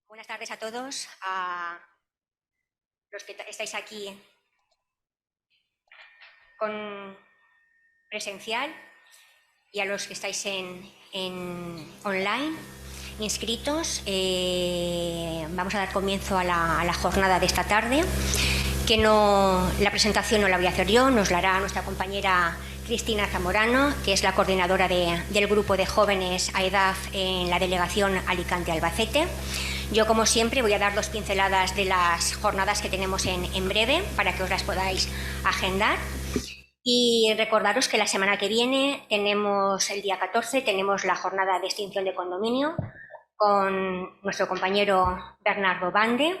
Buenas tardes a todos, a los que estáis aquí con presencial y a los que estáis en online, inscritos. Vamos a dar comienzo a la jornada de esta tarde, que la presentación no la voy a hacer yo, nos la hará nuestra compañera Cristina Zamorano, que es la coordinadora del grupo de jóvenes AEDAF en la delegación Alicante-Albacete. Yo, como siempre, voy a dar 2 pinceladas de las jornadas que tenemos en breve para que os las podáis agendar. Y recordaros que la semana que viene tenemos, el día 14, tenemos la jornada de extinción de condominio con nuestro compañero Bernardo Bande.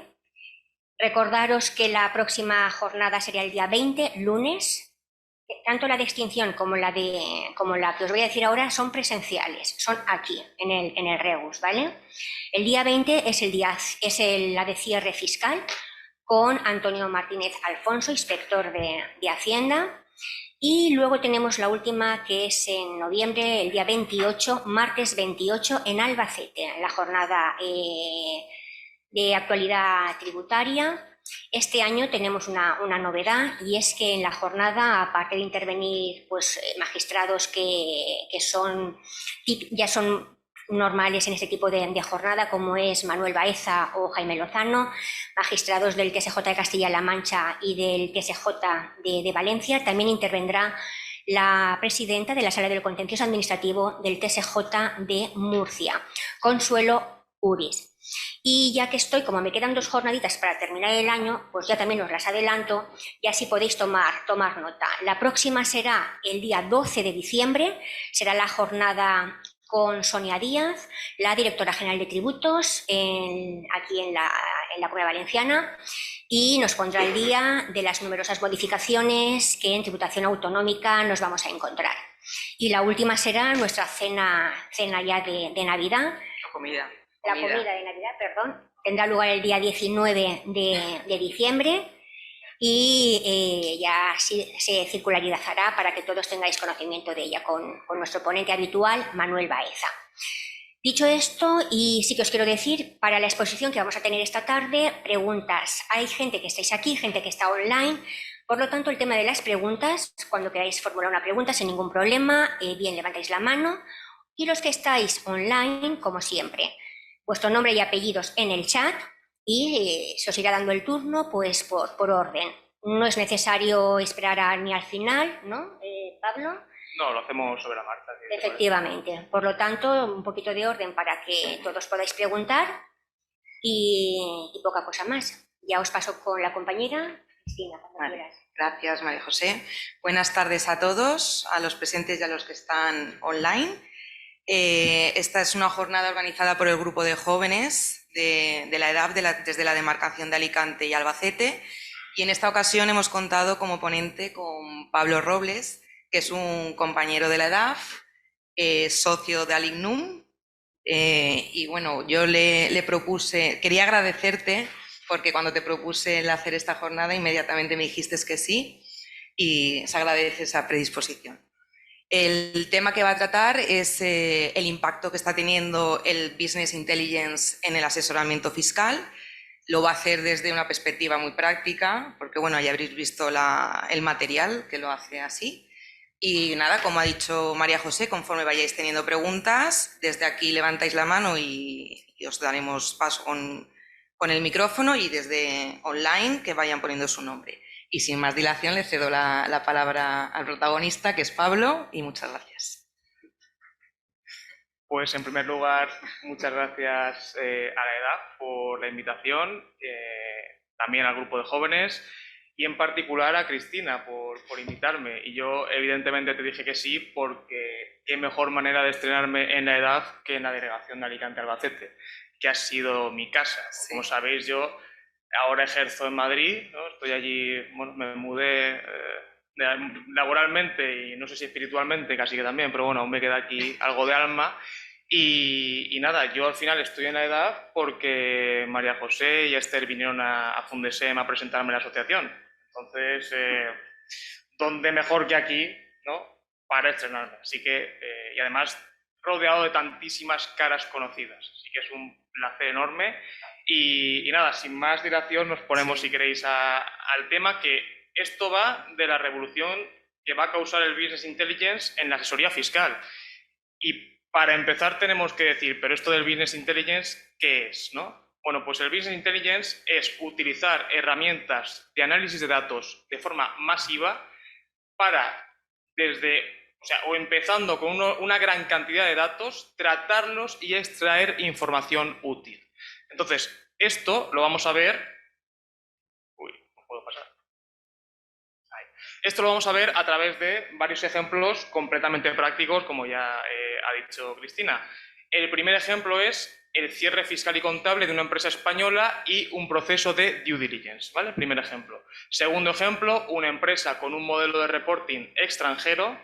Recordaros que la próxima jornada sería el día 20, lunes. Tanto la de extinción como la que os voy a decir ahora son presenciales, son aquí, en el Regus, ¿vale? El día 20 es la de cierre fiscal con Antonio Martínez Alfonso, inspector de Hacienda. Y luego tenemos la última, que es en noviembre, el día 28, martes 28, en Albacete, la jornada de actualidad tributaria. Este año tenemos una novedad, y es que en la jornada, aparte de intervenir magistrados que ya son normales en este tipo de jornada, como es Manuel Baeza o Jaime Lozano, magistrados del TSJ de Castilla-La Mancha y del TSJ de Valencia, también intervendrá la presidenta de la Sala del Contencioso Administrativo del TSJ de Murcia, Consuelo Uris. Y ya que estoy, como me quedan 2 jornaditas para terminar el año, pues ya también os las adelanto y así podéis tomar nota. La próxima será el día 12 de diciembre, será la jornada con Sonia Díaz, la directora general de tributos aquí en la Comunidad Valenciana, y nos pondrá el día de las numerosas modificaciones que en tributación autonómica nos vamos a encontrar. Y la última será nuestra cena ya de Navidad. La comida de Navidad, perdón, tendrá lugar el día 19 de diciembre y ya se circularizará para que todos tengáis conocimiento de ella con nuestro ponente habitual, Manuel Baeza. Dicho esto, y sí que os quiero decir, para la exposición que vamos a tener esta tarde, preguntas. Hay gente que estáis aquí, gente que está online. Por lo tanto, el tema de las preguntas, cuando queráis formular una pregunta sin ningún problema, bien levantáis la mano. Y los que estáis online, como siempre, vuestro nombre y apellidos en el chat y se os irá dando el turno pues por orden. No es necesario esperar ni al final, ¿no, Pablo? No, lo hacemos sobre la marcha. Efectivamente. Por lo tanto, un poquito de orden para que todos podáis preguntar y poca cosa más. Ya os paso con la compañera Cristina. Vale. Gracias, María José. Buenas tardes a todos, a los presentes y a los que están online. Esta es una jornada organizada por el grupo de jóvenes de la EDAF desde la demarcación de Alicante y Albacete, y en esta ocasión hemos contado como ponente con Pablo Robles, que es un compañero de la EDAF, socio de Alignum, y bueno, yo le propuse, quería agradecerte porque cuando te propuse el hacer esta jornada inmediatamente me dijiste que sí, y se agradece esa predisposición. El tema que va a tratar es el impacto que está teniendo el Business Intelligence en el asesoramiento fiscal. Lo va a hacer desde una perspectiva muy práctica, porque bueno, ya habréis visto el material que lo hace así. Y nada, como ha dicho María José, conforme vayáis teniendo preguntas, desde aquí levantáis la mano y os daremos paso con el micrófono, y desde online que vayan poniendo su nombre. Y sin más dilación le cedo la palabra al protagonista, que es Pablo, y muchas gracias. Pues en primer lugar, muchas gracias a la EDAF por la invitación, también al grupo de jóvenes y en particular a Cristina por invitarme. Y yo evidentemente te dije que sí, porque qué mejor manera de estrenarme en la EDAF que en la delegación de Alicante-Albacete, que ha sido mi casa. Sí. Como sabéis, yo ahora ejerzo en Madrid, ¿no? Estoy allí, bueno, me mudé laboralmente y no sé si espiritualmente, casi que también, pero bueno, aún me queda aquí algo de alma. Y nada, yo al final estoy en la EDAF porque María José y Esther vinieron a Fundesem a presentarme la asociación. Entonces, ¿dónde mejor que aquí, ¿no?, para estrenarme? Así que, y además rodeado de tantísimas caras conocidas. Así que es un placer enorme. Y nada, sin más dilación nos ponemos, si queréis, al tema, que esto va de la revolución que va a causar el Business Intelligence en la asesoría fiscal. Y para empezar tenemos que decir, pero esto del Business Intelligence, ¿qué es, no? Bueno, pues el Business Intelligence es utilizar herramientas de análisis de datos de forma masiva para, o empezando con una gran cantidad de datos, tratarlos y extraer información útil. Entonces, esto lo vamos a ver... Uy, no puedo pasar. Ahí. Esto lo vamos a ver a través de varios ejemplos completamente prácticos, como ya ha dicho Cristina. El primer ejemplo es el cierre fiscal y contable de una empresa española y un proceso de due diligence, ¿vale? Primer ejemplo. Segundo ejemplo, una empresa con un modelo de reporting extranjero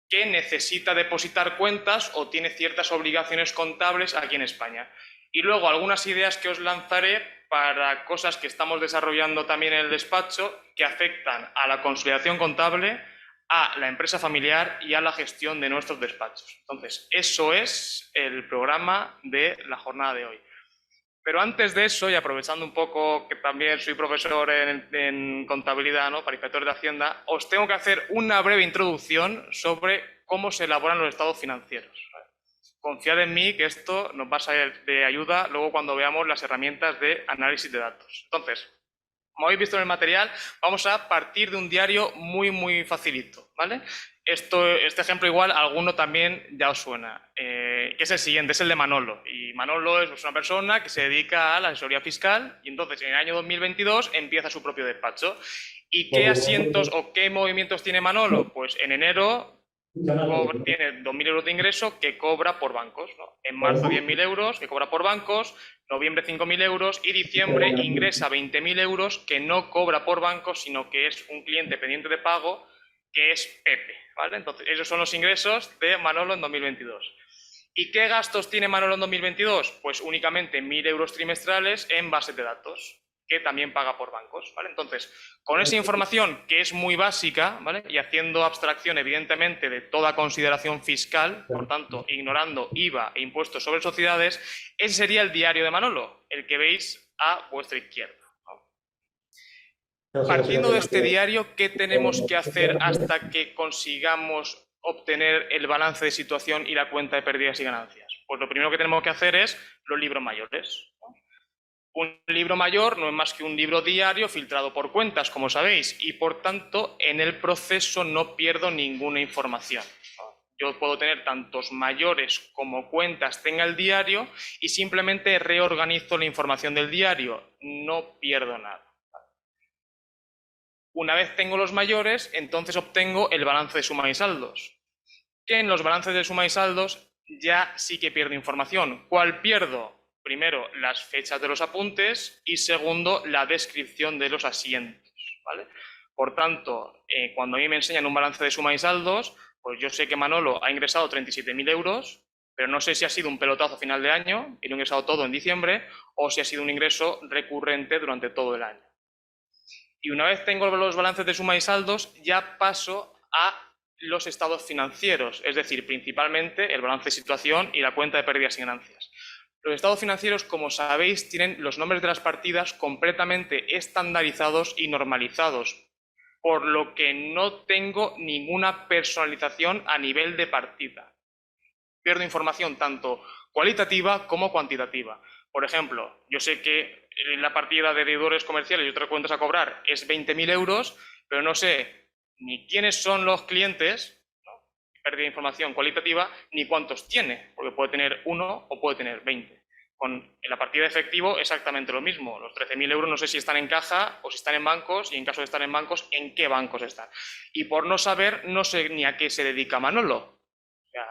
que necesita depositar cuentas o tiene ciertas obligaciones contables aquí en España. Y luego algunas ideas que os lanzaré para cosas que estamos desarrollando también en el despacho que afectan a la consolidación contable, a la empresa familiar y a la gestión de nuestros despachos. Entonces, eso es el programa de la jornada de hoy. Pero antes de eso, y aprovechando un poco que también soy profesor en contabilidad, ¿no?, para inspectores de Hacienda, os tengo que hacer una breve introducción sobre cómo se elaboran los estados financieros. Confiad en mí que esto nos va a ser de ayuda luego cuando veamos las herramientas de análisis de datos. Entonces, como habéis visto en el material, vamos a partir de un diario muy facilito, ¿vale? Este ejemplo igual a alguno también ya os suena, que es el siguiente, es el de Manolo. Y Manolo es una persona que se dedica a la asesoría fiscal y entonces en el año 2022 empieza su propio despacho. ¿Y qué asientos o qué movimientos tiene Manolo? Pues en enero tiene 2.000 euros de ingreso que cobra por bancos, ¿no? En marzo 10.000 euros que cobra por bancos, noviembre 5.000 euros y diciembre ingresa 20.000 euros que no cobra por bancos, sino que es un cliente pendiente de pago que es Pepe, ¿vale? Entonces, esos son los ingresos de Manolo en 2022. ¿Y qué gastos tiene Manolo en 2022? Pues únicamente 1.000 euros trimestrales en bases de datos, que también paga por bancos, ¿vale? Entonces, con esa información que es muy básica, ¿vale?, y haciendo abstracción evidentemente de toda consideración fiscal, por tanto, ignorando IVA e impuestos sobre sociedades, ese sería el diario de Manolo, el que veis a vuestra izquierda. Partiendo de este diario, ¿qué tenemos que hacer hasta que consigamos obtener el balance de situación y la cuenta de pérdidas y ganancias? Pues lo primero que tenemos que hacer es los libros mayores. Un libro mayor no es más que un libro diario filtrado por cuentas, como sabéis, y por tanto en el proceso no pierdo ninguna información. Yo puedo tener tantos mayores como cuentas tenga el diario y simplemente reorganizo la información del diario, no pierdo nada. Una vez tengo los mayores, entonces obtengo el balance de suma y saldos, que en los balances de suma y saldos ya sí que pierdo información. ¿Cuál pierdo? Primero, las fechas de los apuntes y segundo, la descripción de los asientos, ¿vale? Por tanto, cuando a mí me enseñan un balance de suma y saldos, pues yo sé que Manolo ha ingresado 37.000 euros, pero no sé si ha sido un pelotazo a final de año y lo ha ingresado todo en diciembre o si ha sido un ingreso recurrente durante todo el año. Y una vez tengo los balances de suma y saldos, ya paso a los estados financieros, es decir, principalmente el balance de situación y la cuenta de pérdidas y ganancias. Los estados financieros, como sabéis, tienen los nombres de las partidas completamente estandarizados y normalizados, por lo que no tengo ninguna personalización a nivel de partida. Pierdo información tanto cualitativa como cuantitativa. Por ejemplo, yo sé que la partida de deudores comerciales y otras cuentas a cobrar es 20.000 euros, pero no sé ni quiénes son los clientes, pérdida de información cualitativa, ni cuántos tiene, porque puede tener 1 o puede tener 20. En la partida de efectivo exactamente lo mismo. Los 13.000 euros no sé si están en caja o si están en bancos y en caso de estar en bancos, en qué bancos están. Y por no saber, no sé ni a qué se dedica Manolo. O sea,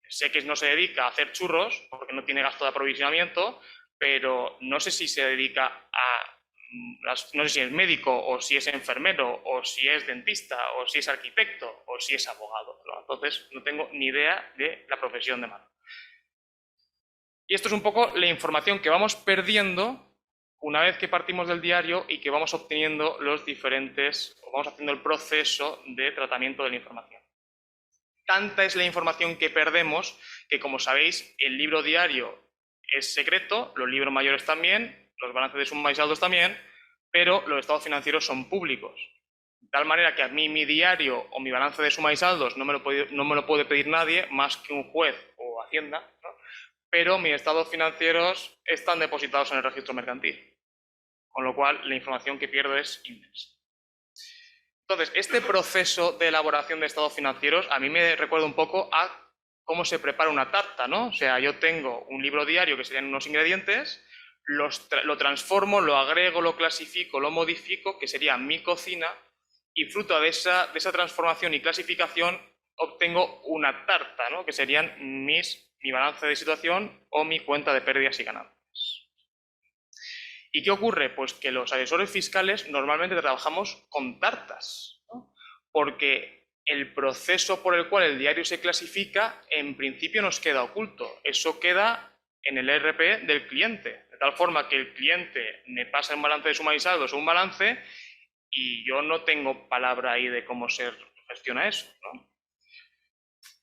sé que no se dedica a hacer churros porque no tiene gasto de aprovisionamiento, pero no sé si se dedica a... No sé si es médico o si es enfermero o si es dentista o si es arquitecto o si es abogado, ¿no? Entonces no tengo ni idea de la profesión de Manolo. Y esto es un poco la información que vamos perdiendo una vez que partimos del diario y que vamos obteniendo vamos haciendo el proceso de tratamiento de la información. Tanta es la información que perdemos que, como sabéis, el libro diario es secreto, los libros mayores también, los balances de suma y saldos también, pero los estados financieros son públicos. De tal manera que a mí mi diario o mi balance de suma y saldos no me lo puede pedir nadie más que un juez o Hacienda, ¿no? Pero mis estados financieros están depositados en el registro mercantil, con lo cual la información que pierdo es inmensa. Entonces, este proceso de elaboración de estados financieros a mí me recuerda un poco a cómo se prepara una tarta, ¿no? O sea, yo tengo un libro diario que serían unos ingredientes, lo transformo, lo agrego, lo clasifico, lo modifico, que sería mi cocina, y fruto de esa transformación y clasificación obtengo una tarta, ¿no? Que serían mi balance de situación o mi cuenta de pérdidas y ganancias. ¿Y qué ocurre? Pues que los asesores fiscales normalmente trabajamos con tartas, ¿no? Porque el proceso por el cual el diario se clasifica en principio nos queda oculto. Eso queda en el ERP del cliente, de tal forma que el cliente me pasa un balance de suma y saldos o un balance y yo no tengo palabra ahí de cómo se gestiona eso, ¿no?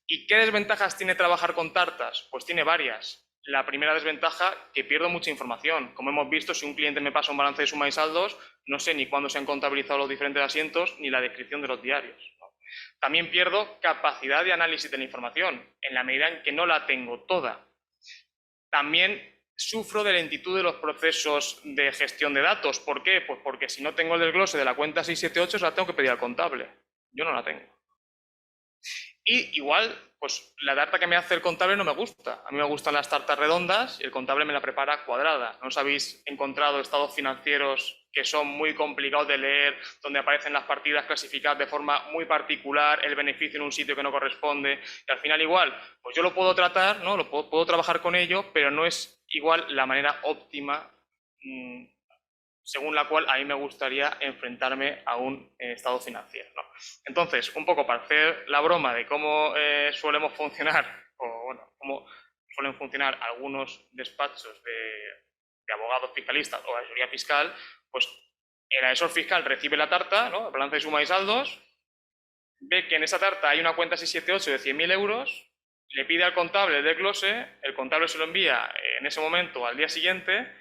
¿Y qué desventajas tiene trabajar con tartas? Pues tiene varias. La primera desventaja, que pierdo mucha información. Como hemos visto, si un cliente me pasa un balance de suma y saldos, no sé ni cuándo se han contabilizado los diferentes asientos ni la descripción de los diarios, ¿no? También pierdo capacidad de análisis de la información, en la medida en que no la tengo toda. También sufro de lentitud de los procesos de gestión de datos. ¿Por qué? Pues porque si no tengo el desglose de la cuenta 678, se la tengo que pedir al contable. Yo no la tengo. Y igual, pues la tarta que me hace el contable no me gusta. A mí me gustan las tartas redondas y el contable me la prepara cuadrada. ¿No os habéis encontrado estados financieros que son muy complicados de leer, donde aparecen las partidas clasificadas de forma muy particular, el beneficio en un sitio que no corresponde? Y al final igual, pues yo lo puedo tratar, ¿no? Puedo trabajar con ello, pero no es igual la manera óptima según la cual a mí me gustaría enfrentarme a un estado financiero, ¿no? Entonces, un poco para hacer la broma de cómo solemos funcionar, o bueno, cómo suelen funcionar algunos despachos de abogados fiscalistas o de asesoría fiscal, pues el asesor fiscal recibe la tarta, ¿no? El balance de suma y saldos, ve que en esa tarta hay una cuenta 678 de 100.000 euros, le pide al contable el desglose, el contable se lo envía en ese momento al día siguiente,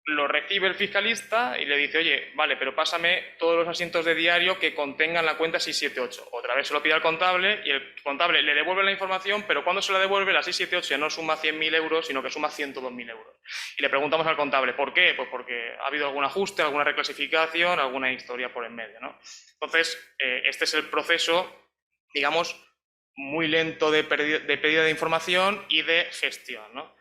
lo recibe el fiscalista y le dice, oye, vale, pero pásame todos los asientos de diario que contengan la cuenta 678. Otra vez se lo pide al contable y el contable le devuelve la información, pero cuando se la devuelve, la 678 ya no suma 100.000 euros, sino que suma 102.000 euros. Y le preguntamos al contable, ¿por qué? Pues porque ha habido algún ajuste, alguna reclasificación, alguna historia por en medio, ¿no? Entonces, este es el proceso, digamos, muy lento de pérdida de información y de gestión, ¿no?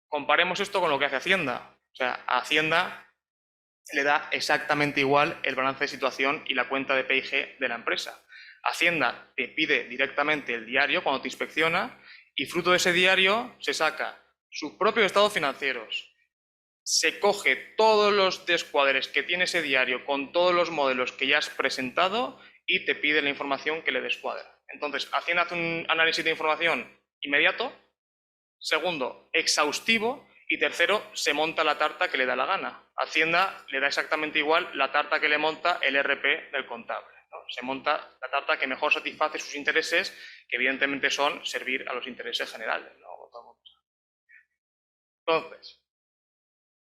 Comparemos esto con lo que hace Hacienda. O sea, a Hacienda le da exactamente igual el balance de situación y la cuenta de PIG de la empresa. Hacienda te pide directamente el diario cuando te inspecciona y fruto de ese diario se saca sus propios estados financieros, se coge todos los descuadres que tiene ese diario con todos los modelos que ya has presentado y te pide la información que le descuadra. Entonces, Hacienda hace un análisis de información inmediato. Segundo, exhaustivo. Y tercero, se monta la tarta que le da la gana. Hacienda le da exactamente igual la tarta que le monta el RP del contable, ¿no? Se monta la tarta que mejor satisface sus intereses, que evidentemente son servir a los intereses generales, ¿no? Entonces,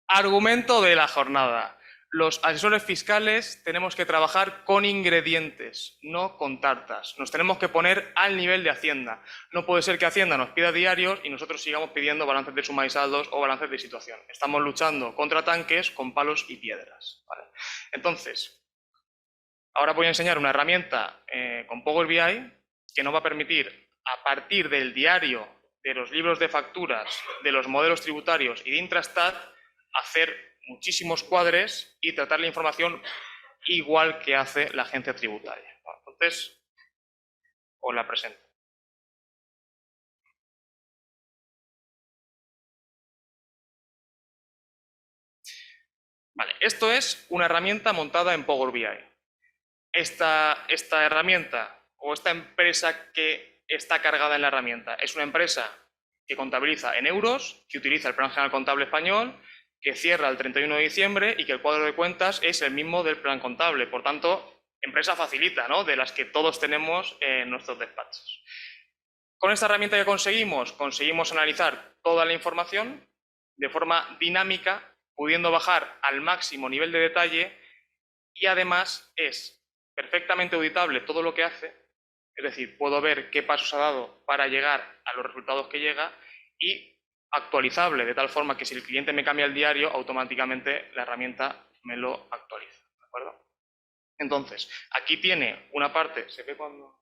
argumento de la jornada. Los asesores fiscales tenemos que trabajar con ingredientes, no con tartas. Nos tenemos que poner al nivel de Hacienda. No puede ser que Hacienda nos pida diarios y nosotros sigamos pidiendo balances de suma y saldos o balances de situación. Estamos luchando contra tanques con palos y piedras, ¿vale? Entonces, ahora voy a enseñar una herramienta con Power BI que nos va a permitir, a partir del diario, de los libros de facturas, de los modelos tributarios y de Intrastat, hacer muchísimos cuadres y tratar la información igual que hace la agencia tributaria. Bueno, entonces, os la presento. Vale, esto es una herramienta montada en Power BI. Esta herramienta o esta empresa que está cargada en la herramienta es una empresa que contabiliza en euros, que utiliza el Plan General Contable Español, que cierra el 31 de diciembre y que el cuadro de cuentas es el mismo del plan contable. Por tanto, empresa facilita, ¿no? De las que todos tenemos en nuestros despachos. Con esta herramienta que conseguimos analizar toda la información de forma dinámica, pudiendo bajar al máximo nivel de detalle y además es perfectamente auditable todo lo que hace, es decir, puedo ver qué pasos ha dado para llegar a los resultados que llega y actualizable, de tal forma que si el cliente me cambia el diario, automáticamente la herramienta me lo actualiza, ¿de acuerdo? Entonces, aquí tiene una parte, ¿se ve cuando?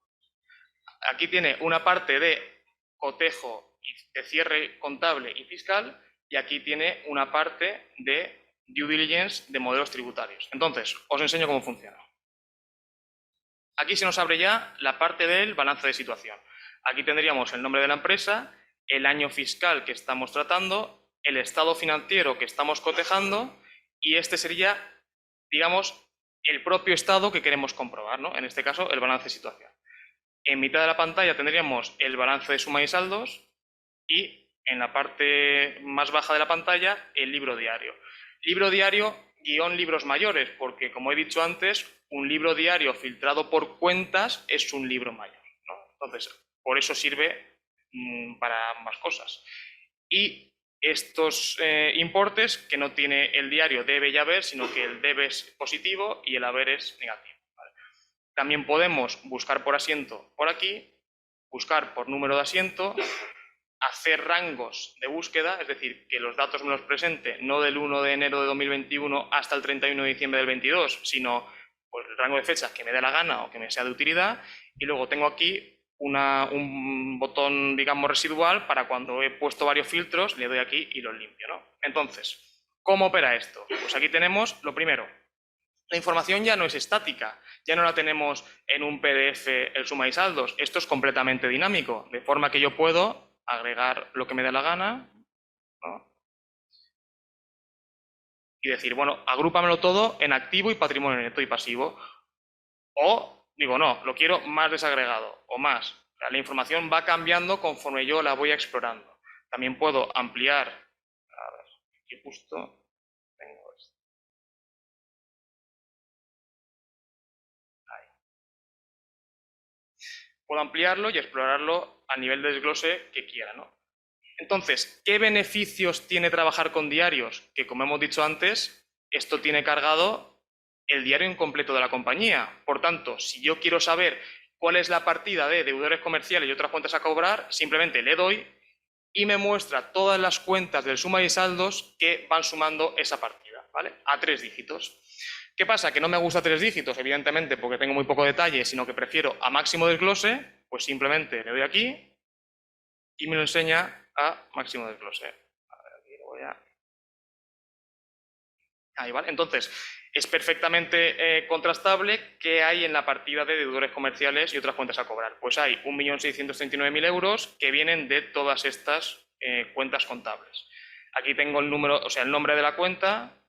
Aquí tiene una parte de cotejo y de cierre contable y fiscal y aquí tiene una parte de due diligence de modelos tributarios. Entonces, os enseño cómo funciona. Aquí se nos abre ya la parte del balance de situación. Aquí tendríamos el nombre de la empresa, el año fiscal que estamos tratando, el estado financiero que estamos cotejando y este sería, digamos, el propio estado que queremos comprobar, ¿no? En este caso, el balance de situación. En mitad de la pantalla tendríamos el balance de suma y saldos y en la parte más baja de la pantalla el libro diario. Libro diario guión libros mayores, porque como he dicho antes, un libro diario filtrado por cuentas es un libro mayor, ¿no? Entonces, por eso sirve para ambas cosas. Y estos importes que no tiene el diario debe y haber, sino que el debe es positivo y el haber es negativo. También podemos buscar por asiento por aquí, buscar por número de asiento, hacer rangos de búsqueda, es decir, que los datos me los presente no del 1 de enero de 2021 hasta el 31 de diciembre del 22, sino pues, el rango de fechas que me dé la gana o que me sea de utilidad. Y luego tengo aquí un botón, digamos, residual para cuando he puesto varios filtros, le doy aquí y los limpio, ¿no? Entonces, ¿cómo opera esto? Pues aquí tenemos lo primero. La información ya no es estática, ya no la tenemos en un PDF el suma y saldos, esto es completamente dinámico, de forma que yo puedo agregar lo que me dé la gana, ¿no? Y decir, bueno, agrúpamelo todo en activo y patrimonio neto y pasivo. O digo, no, lo quiero más desagregado o más. La información va cambiando conforme yo la voy explorando. También puedo ampliar, a ver, aquí justo tengo esto. Puedo ampliarlo y explorarlo a nivel de desglose que quiera, ¿no? Entonces, ¿qué beneficios tiene trabajar con diarios? Que, como hemos dicho antes, esto tiene cargado el diario incompleto de la compañía. Por tanto, si yo quiero saber cuál es la partida de deudores comerciales y otras cuentas a cobrar, simplemente le doy y me muestra todas las cuentas del suma y saldos que van sumando esa partida, ¿vale? A 3 dígitos. ¿Qué pasa? Que no me gusta 3 dígitos, evidentemente, porque tengo muy poco detalle, sino que prefiero a máximo desglose, pues simplemente le doy aquí y me lo enseña a máximo desglose. A ver, aquí lo voy a... Ahí, ¿vale? Entonces, es perfectamente contrastable qué hay en la partida de deudores comerciales y otras cuentas a cobrar. Pues hay 1.639.000 euros que vienen de todas estas cuentas contables. Aquí tengo el número, o sea, el nombre de la cuenta,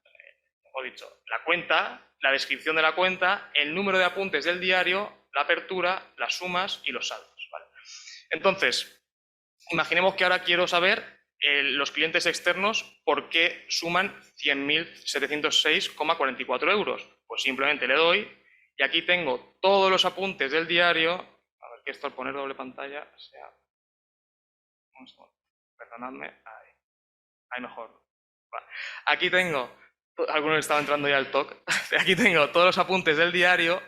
o dicho, la cuenta, la descripción de la cuenta, el número de apuntes del diario, la apertura, las sumas y los saldos, ¿vale? Entonces, imaginemos que ahora quiero saber los clientes externos por qué suman 100.706,44 euros. Pues simplemente le doy y aquí tengo todos los apuntes del diario. A ver que esto al poner doble pantalla sea... Perdonadme. Ahí mejor. Vale. Aquí tengo... Algunos estaban entrando ya al talk. Aquí tengo todos los apuntes del diario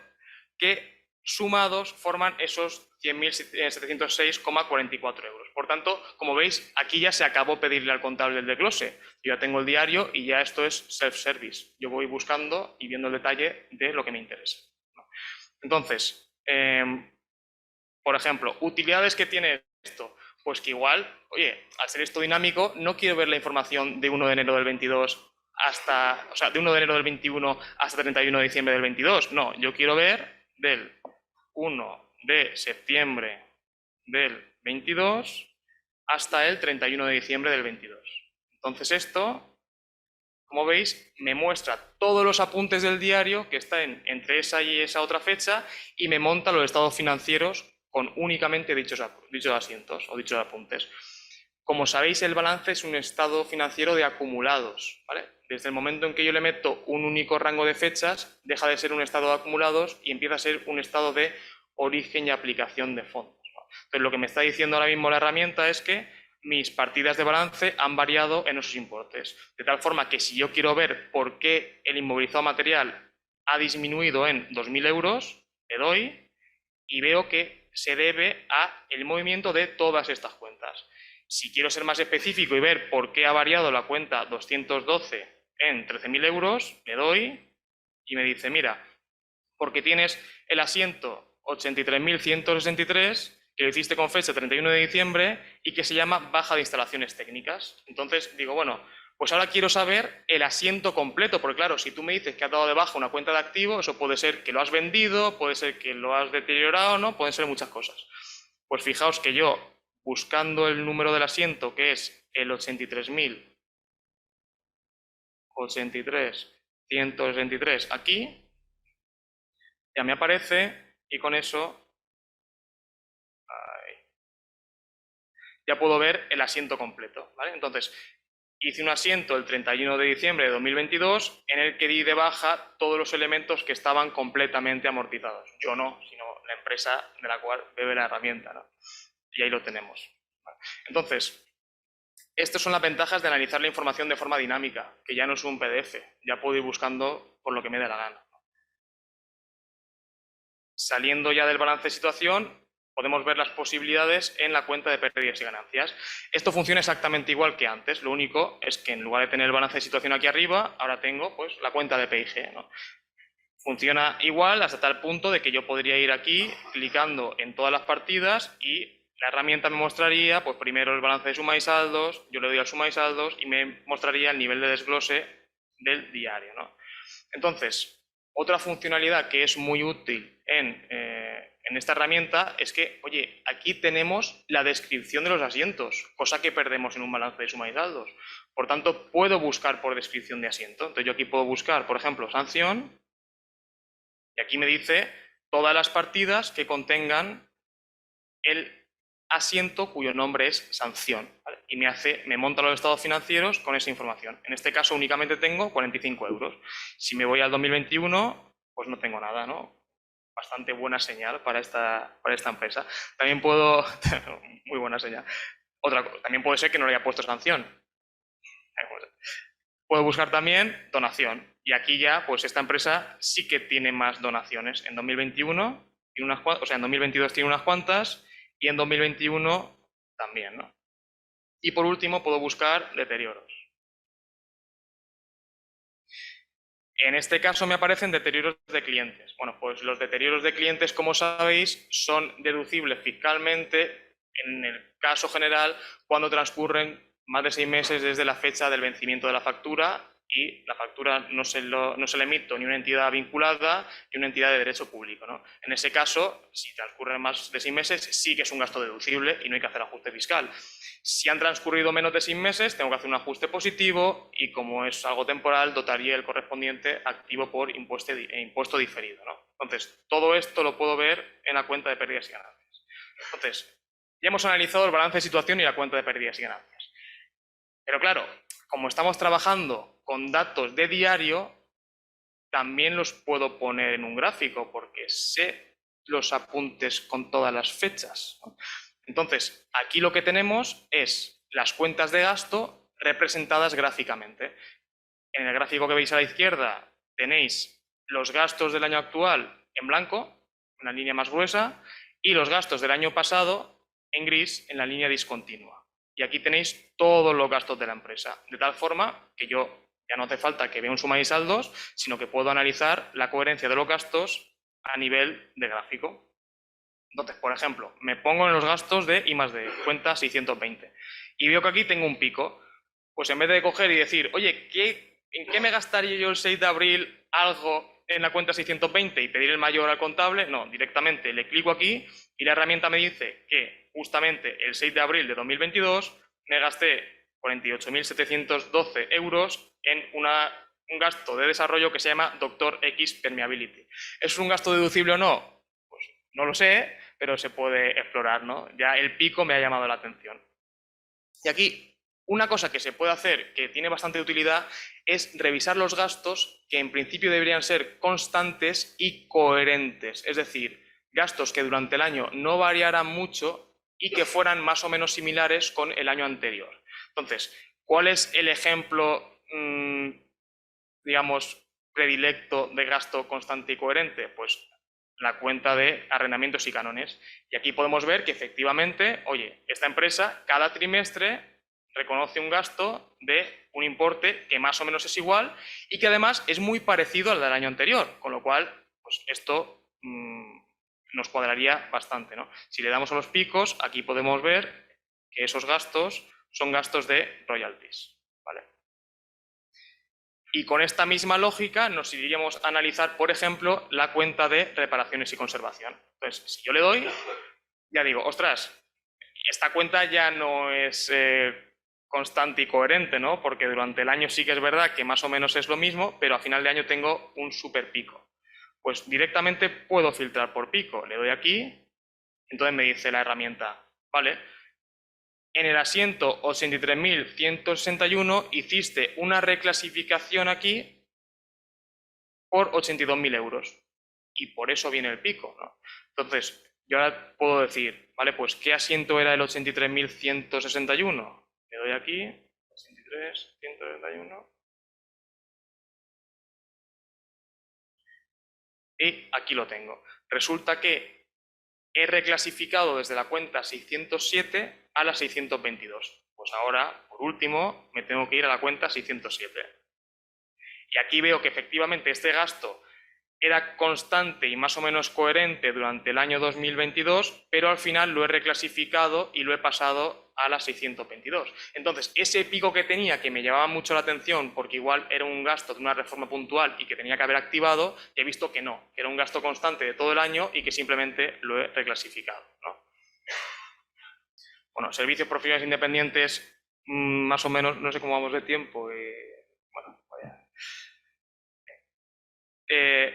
que sumados forman esos 100.706,44 euros. Por tanto, como veis, aquí ya se acabó pedirle al contable el desglose. Yo ya tengo el diario y ya esto es self-service. Yo voy buscando y viendo el detalle de lo que me interesa. Entonces, por ejemplo, utilidades que tiene esto. Pues que igual, oye, al ser esto dinámico, no quiero ver la información de 1 de enero del 22 hasta, o sea, de 1 de enero del 21 hasta 31 de diciembre del 22. No, yo quiero ver del 1 de septiembre del 22 hasta el 31 de diciembre del 22. Entonces esto, como veis, me muestra todos los apuntes del diario que están entre esa y esa otra fecha y me monta los estados financieros con únicamente dichos asientos o dichos apuntes. Como sabéis, el balance es un estado financiero de acumulados, ¿vale? Desde el momento en que yo le meto un único rango de fechas, deja de ser un estado de acumulados y empieza a ser un estado de origen y aplicación de fondos, ¿no? Entonces, lo que me está diciendo ahora mismo la herramienta es que mis partidas de balance han variado en esos importes. De tal forma que si yo quiero ver por qué el inmovilizado material ha disminuido en 2.000 euros, le doy y veo que se debe a el movimiento de todas estas cuentas. Si quiero ser más específico y ver por qué ha variado la cuenta 212 en 13.000 euros, le doy y me dice, mira, porque tienes el asiento 83.163, que lo hiciste con fecha 31 de diciembre y que se llama baja de instalaciones técnicas. Entonces digo, bueno, pues ahora quiero saber el asiento completo, porque claro, si tú me dices que has dado de baja una cuenta de activo, eso puede ser que lo has vendido, puede ser que lo has deteriorado, ¿no? Pueden ser muchas cosas. Pues fijaos que yo, buscando el número del asiento, que es el 83.163 aquí, ya me aparece y con eso ya puedo ver el asiento completo, ¿vale? Entonces, hice un asiento el 31 de diciembre de 2022 en el que di de baja todos los elementos que estaban completamente amortizados. Yo no, sino la empresa de la cual bebe la herramienta, ¿no? Y ahí lo tenemos. ¿Vale? Entonces, estas son las ventajas de analizar la información de forma dinámica, que ya no es un PDF, ya puedo ir buscando por lo que me dé la gana. Saliendo ya del balance de situación, podemos ver las posibilidades en la cuenta de pérdidas y ganancias. Esto funciona exactamente igual que antes, lo único es que en lugar de tener el balance de situación aquí arriba, ahora tengo pues la cuenta de PIG, ¿no? Funciona igual hasta tal punto de que yo podría ir aquí clicando en todas las partidas y la herramienta me mostraría pues primero el balance de suma y saldos, yo le doy al suma y saldos y me mostraría el nivel de desglose del diario, ¿no? Entonces, otra funcionalidad que es muy útil en esta herramienta es que, oye, aquí tenemos la descripción de los asientos, cosa que perdemos en un balance de suma y saldos. Por tanto, puedo buscar por descripción de asiento. Entonces, yo aquí puedo buscar, por ejemplo, sanción, y aquí me dice todas las partidas que contengan el asiento cuyo nombre es sanción, ¿vale? Y me monta los estados financieros con esa información. En este caso únicamente tengo 45 euros. Si me voy al 2021, pues no tengo nada, ¿no? Bastante buena señal para esta empresa. También puedo... muy buena señal. También puede ser que no le haya puesto sanción. Puedo buscar también donación. Y aquí ya, pues esta empresa sí que tiene más donaciones. En 2021, en 2022 tiene unas cuantas y en 2021 también, ¿no? Y por último puedo buscar deterioros. En este caso me aparecen deterioros de clientes. Bueno, pues los deterioros de clientes, como sabéis, son deducibles fiscalmente en el caso general cuando transcurren más de 6 meses desde la fecha del vencimiento de la factura y la factura no se le emite ni una entidad vinculada ni una entidad de derecho público, ¿no? En ese caso, si transcurren más de 6 meses, sí que es un gasto deducible y no hay que hacer ajuste fiscal. Si han transcurrido menos de 6 meses, tengo que hacer un ajuste positivo y, como es algo temporal, dotaría el correspondiente activo por impuesto diferido, ¿no? Entonces, todo esto lo puedo ver en la cuenta de pérdidas y ganancias. Entonces, ya hemos analizado el balance de situación y la cuenta de pérdidas y ganancias. Pero claro, como estamos trabajando con datos de diario, también los puedo poner en un gráfico porque sé los apuntes con todas las fechas, ¿no? Entonces, aquí lo que tenemos es las cuentas de gasto representadas gráficamente. En el gráfico que veis a la izquierda tenéis los gastos del año actual en blanco, una línea más gruesa, y los gastos del año pasado en gris, en la línea discontinua. Y aquí tenéis todos los gastos de la empresa, de tal forma que yo ya no hace falta que vea un suma y saldos, sino que puedo analizar la coherencia de los gastos a nivel de gráfico. Entonces, por ejemplo, me pongo en los gastos de I+D, cuenta 620, y veo que aquí tengo un pico. Pues en vez de coger y decir, oye, ¿en qué me gastaría yo el 6 de abril algo en la cuenta 620 y pedir el mayor al contable? No, directamente le clico aquí y la herramienta me dice que justamente el 6 de abril de 2022 me gasté 48.712 euros en un gasto de desarrollo que se llama Doctor X Permeability. ¿Es un gasto deducible o no? Pues no lo sé, pero se puede explorar, ¿no? Ya el pico me ha llamado la atención. Y aquí, una cosa que se puede hacer, que tiene bastante utilidad, es revisar los gastos que en principio deberían ser constantes y coherentes. Es decir, gastos que durante el año no variarán mucho y que fueran más o menos similares con el año anterior. Entonces, ¿cuál es el ejemplo, digamos, predilecto de gasto constante y coherente? Pues la cuenta de arrendamientos y cánones. Y aquí podemos ver que efectivamente, oye, esta empresa cada trimestre reconoce un gasto de un importe que más o menos es igual y que además es muy parecido al del año anterior, con lo cual, pues esto nos cuadraría bastante, ¿no? Si le damos a los picos, aquí podemos ver que esos gastos son gastos de royalties, ¿vale? Y con esta misma lógica nos iríamos a analizar, por ejemplo, la cuenta de reparaciones y conservación. Entonces, si yo le doy, ya digo, ostras, esta cuenta ya no es constante y coherente, ¿no? Porque durante el año sí que es verdad que más o menos es lo mismo, pero a final de año tengo un super pico. Pues directamente puedo filtrar por pico. Le doy aquí, entonces me dice la herramienta, vale, en el asiento 83.161 hiciste una reclasificación aquí por 82.000 euros. Y por eso viene el pico, ¿no? Entonces, yo ahora puedo decir, vale, pues ¿qué asiento era el 83.161? Le doy aquí, 83.161. Y aquí lo tengo. Resulta que he reclasificado desde la cuenta 607 a la 622. Pues ahora, por último, me tengo que ir a la cuenta 607. Y aquí veo que efectivamente este gasto era constante y más o menos coherente durante el año 2022, pero al final lo he reclasificado y lo he pasado a la 622. Entonces, ese pico que tenía, que me llamaba mucho la atención, porque igual era un gasto de una reforma puntual y que tenía que haber activado, he visto que no, que era un gasto constante de todo el año y que simplemente lo he reclasificado, ¿no? Bueno, servicios profesionales independientes, más o menos, no sé cómo vamos de tiempo. Bueno, vaya.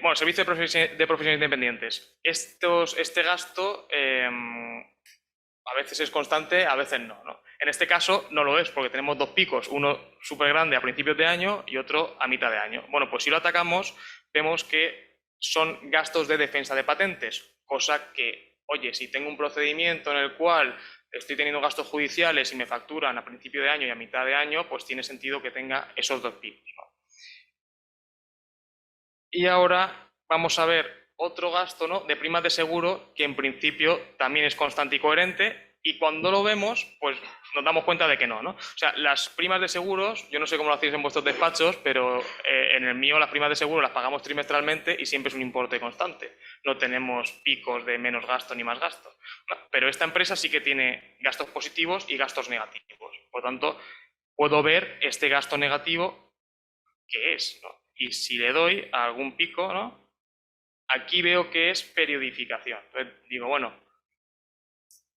Bueno, servicio de profesiones independientes. Este gasto a veces es constante, a veces no, ¿no? En este caso no lo es, porque tenemos dos picos, uno súper grande a principios de año y otro a mitad de año. Bueno, pues si lo atacamos, vemos que son gastos de defensa de patentes, cosa que, oye, si tengo un procedimiento en el cual estoy teniendo gastos judiciales y me facturan a principio de año y a mitad de año, pues tiene sentido que tenga esos dos picos, ¿no? Y ahora vamos a ver otro gasto, ¿no?, de primas de seguro que en principio también es constante y coherente, y cuando lo vemos, pues nos damos cuenta de que no, ¿no? O sea, las primas de seguros, yo no sé cómo lo hacéis en vuestros despachos, pero en el mío las primas de seguro las pagamos trimestralmente y siempre es un importe constante. No tenemos picos de menos gasto ni más gasto. Pero esta empresa sí que tiene gastos positivos y gastos negativos. Por lo tanto, puedo ver este gasto negativo que es, ¿no? Y si le doy a algún pico, ¿no?, aquí veo que es periodificación. Entonces digo, bueno,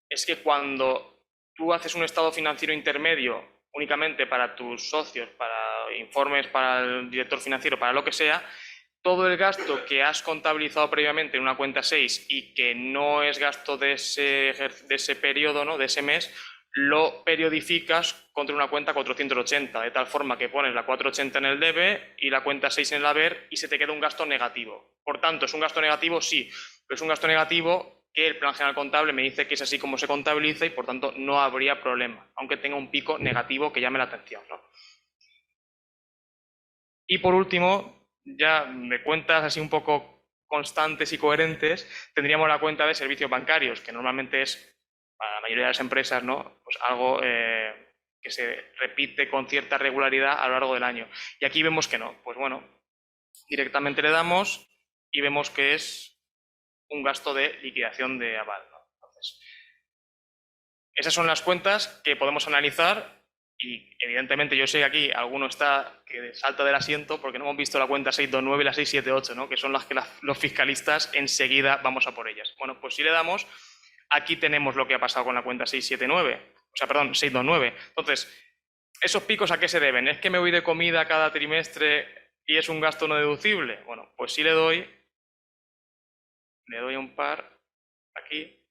es que cuando tú haces un estado financiero intermedio únicamente para tus socios, para informes, para el director financiero, para lo que sea, todo el gasto que has contabilizado previamente en una cuenta 6 y que no es gasto de ese periodo, ¿no?, de ese mes, lo periodificas contra una cuenta 480, de tal forma que pones la 480 en el debe y la cuenta 6 en el haber y se te queda un gasto negativo. Por tanto, ¿es un gasto negativo? Sí, pero es un gasto negativo que el Plan General Contable me dice que es así como se contabiliza y por tanto no habría problema, aunque tenga un pico negativo que llame la atención, ¿no? Y por último, ya de cuentas así un poco constantes y coherentes, tendríamos la cuenta de servicios bancarios, que normalmente es, para la mayoría de las empresas, ¿no?, pues algo que se repite con cierta regularidad a lo largo del año. Y aquí vemos que no. Pues bueno, directamente le damos y vemos que es un gasto de liquidación de aval, ¿no? Entonces, esas son las cuentas que podemos analizar. Y evidentemente yo sé que aquí alguno está que salta del asiento porque no hemos visto la cuenta 629 y la 678, ¿no?, que son las que los fiscalistas enseguida vamos a por ellas. Bueno, pues si le damos, aquí tenemos lo que ha pasado con la cuenta 679, o sea, perdón, 629. Entonces, ¿esos picos a qué se deben? ¿Es que me voy de comida cada trimestre y es un gasto no deducible? Bueno, pues si le doy un par aquí.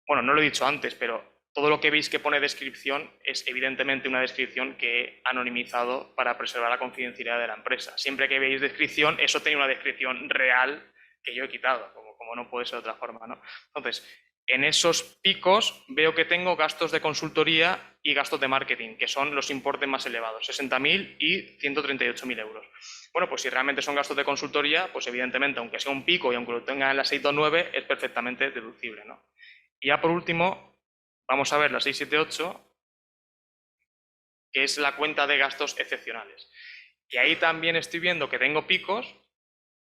Bueno, no lo he dicho antes, pero todo lo que veis que pone descripción es evidentemente una descripción que he anonimizado para preservar la confidencialidad de la empresa. Siempre que veis descripción, eso tiene una descripción real que yo he quitado, como no puede ser de otra forma, ¿no? Entonces, en esos picos veo que tengo gastos de consultoría y gastos de marketing, que son los importes más elevados, 60.000 y 138.000 euros. Bueno, pues si realmente son gastos de consultoría, pues evidentemente, aunque sea un pico y aunque lo tenga en la 629, es perfectamente deducible, ¿no? Y ya por último, vamos a ver la 678, que es la cuenta de gastos excepcionales. Y ahí también estoy viendo que tengo picos,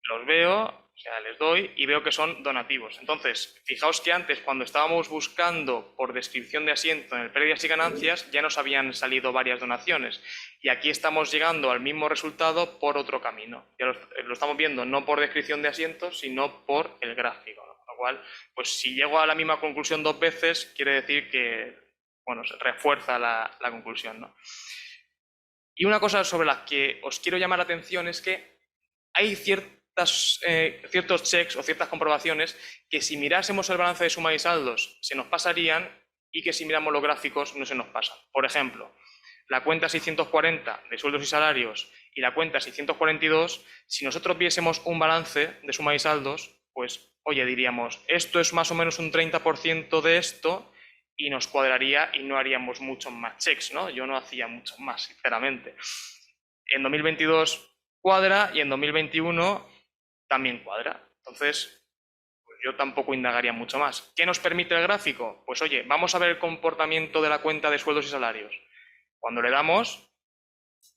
los veo, o sea, les doy y veo que son donativos. Entonces, fijaos que antes, cuando estábamos buscando por descripción de asiento en el pérdidas y ganancias, ya nos habían salido varias donaciones. Y aquí estamos llegando al mismo resultado por otro camino. Ya lo estamos viendo no por descripción de asientos, sino por el gráfico, ¿no? Con lo cual, pues si llego a la misma conclusión 2 veces, quiere decir que, bueno, se refuerza la conclusión, ¿no? Y una cosa sobre la que os quiero llamar la atención es que hay ciertos checks o ciertas comprobaciones que si mirásemos el balance de suma y saldos se nos pasarían y que si miramos los gráficos no se nos pasan. Por ejemplo, la cuenta 640 de sueldos y salarios y la cuenta 642, si nosotros viésemos un balance de suma y saldos, pues, oye, diríamos, esto es más o menos un 30% de esto y nos cuadraría y no haríamos muchos más checks, ¿no? Yo no hacía muchos más, sinceramente. En 2022 cuadra y en 2021 también cuadra. Entonces, pues yo tampoco indagaría mucho más. ¿Qué nos permite el gráfico? Pues oye, vamos a ver el comportamiento de la cuenta de sueldos y salarios. Cuando le damos,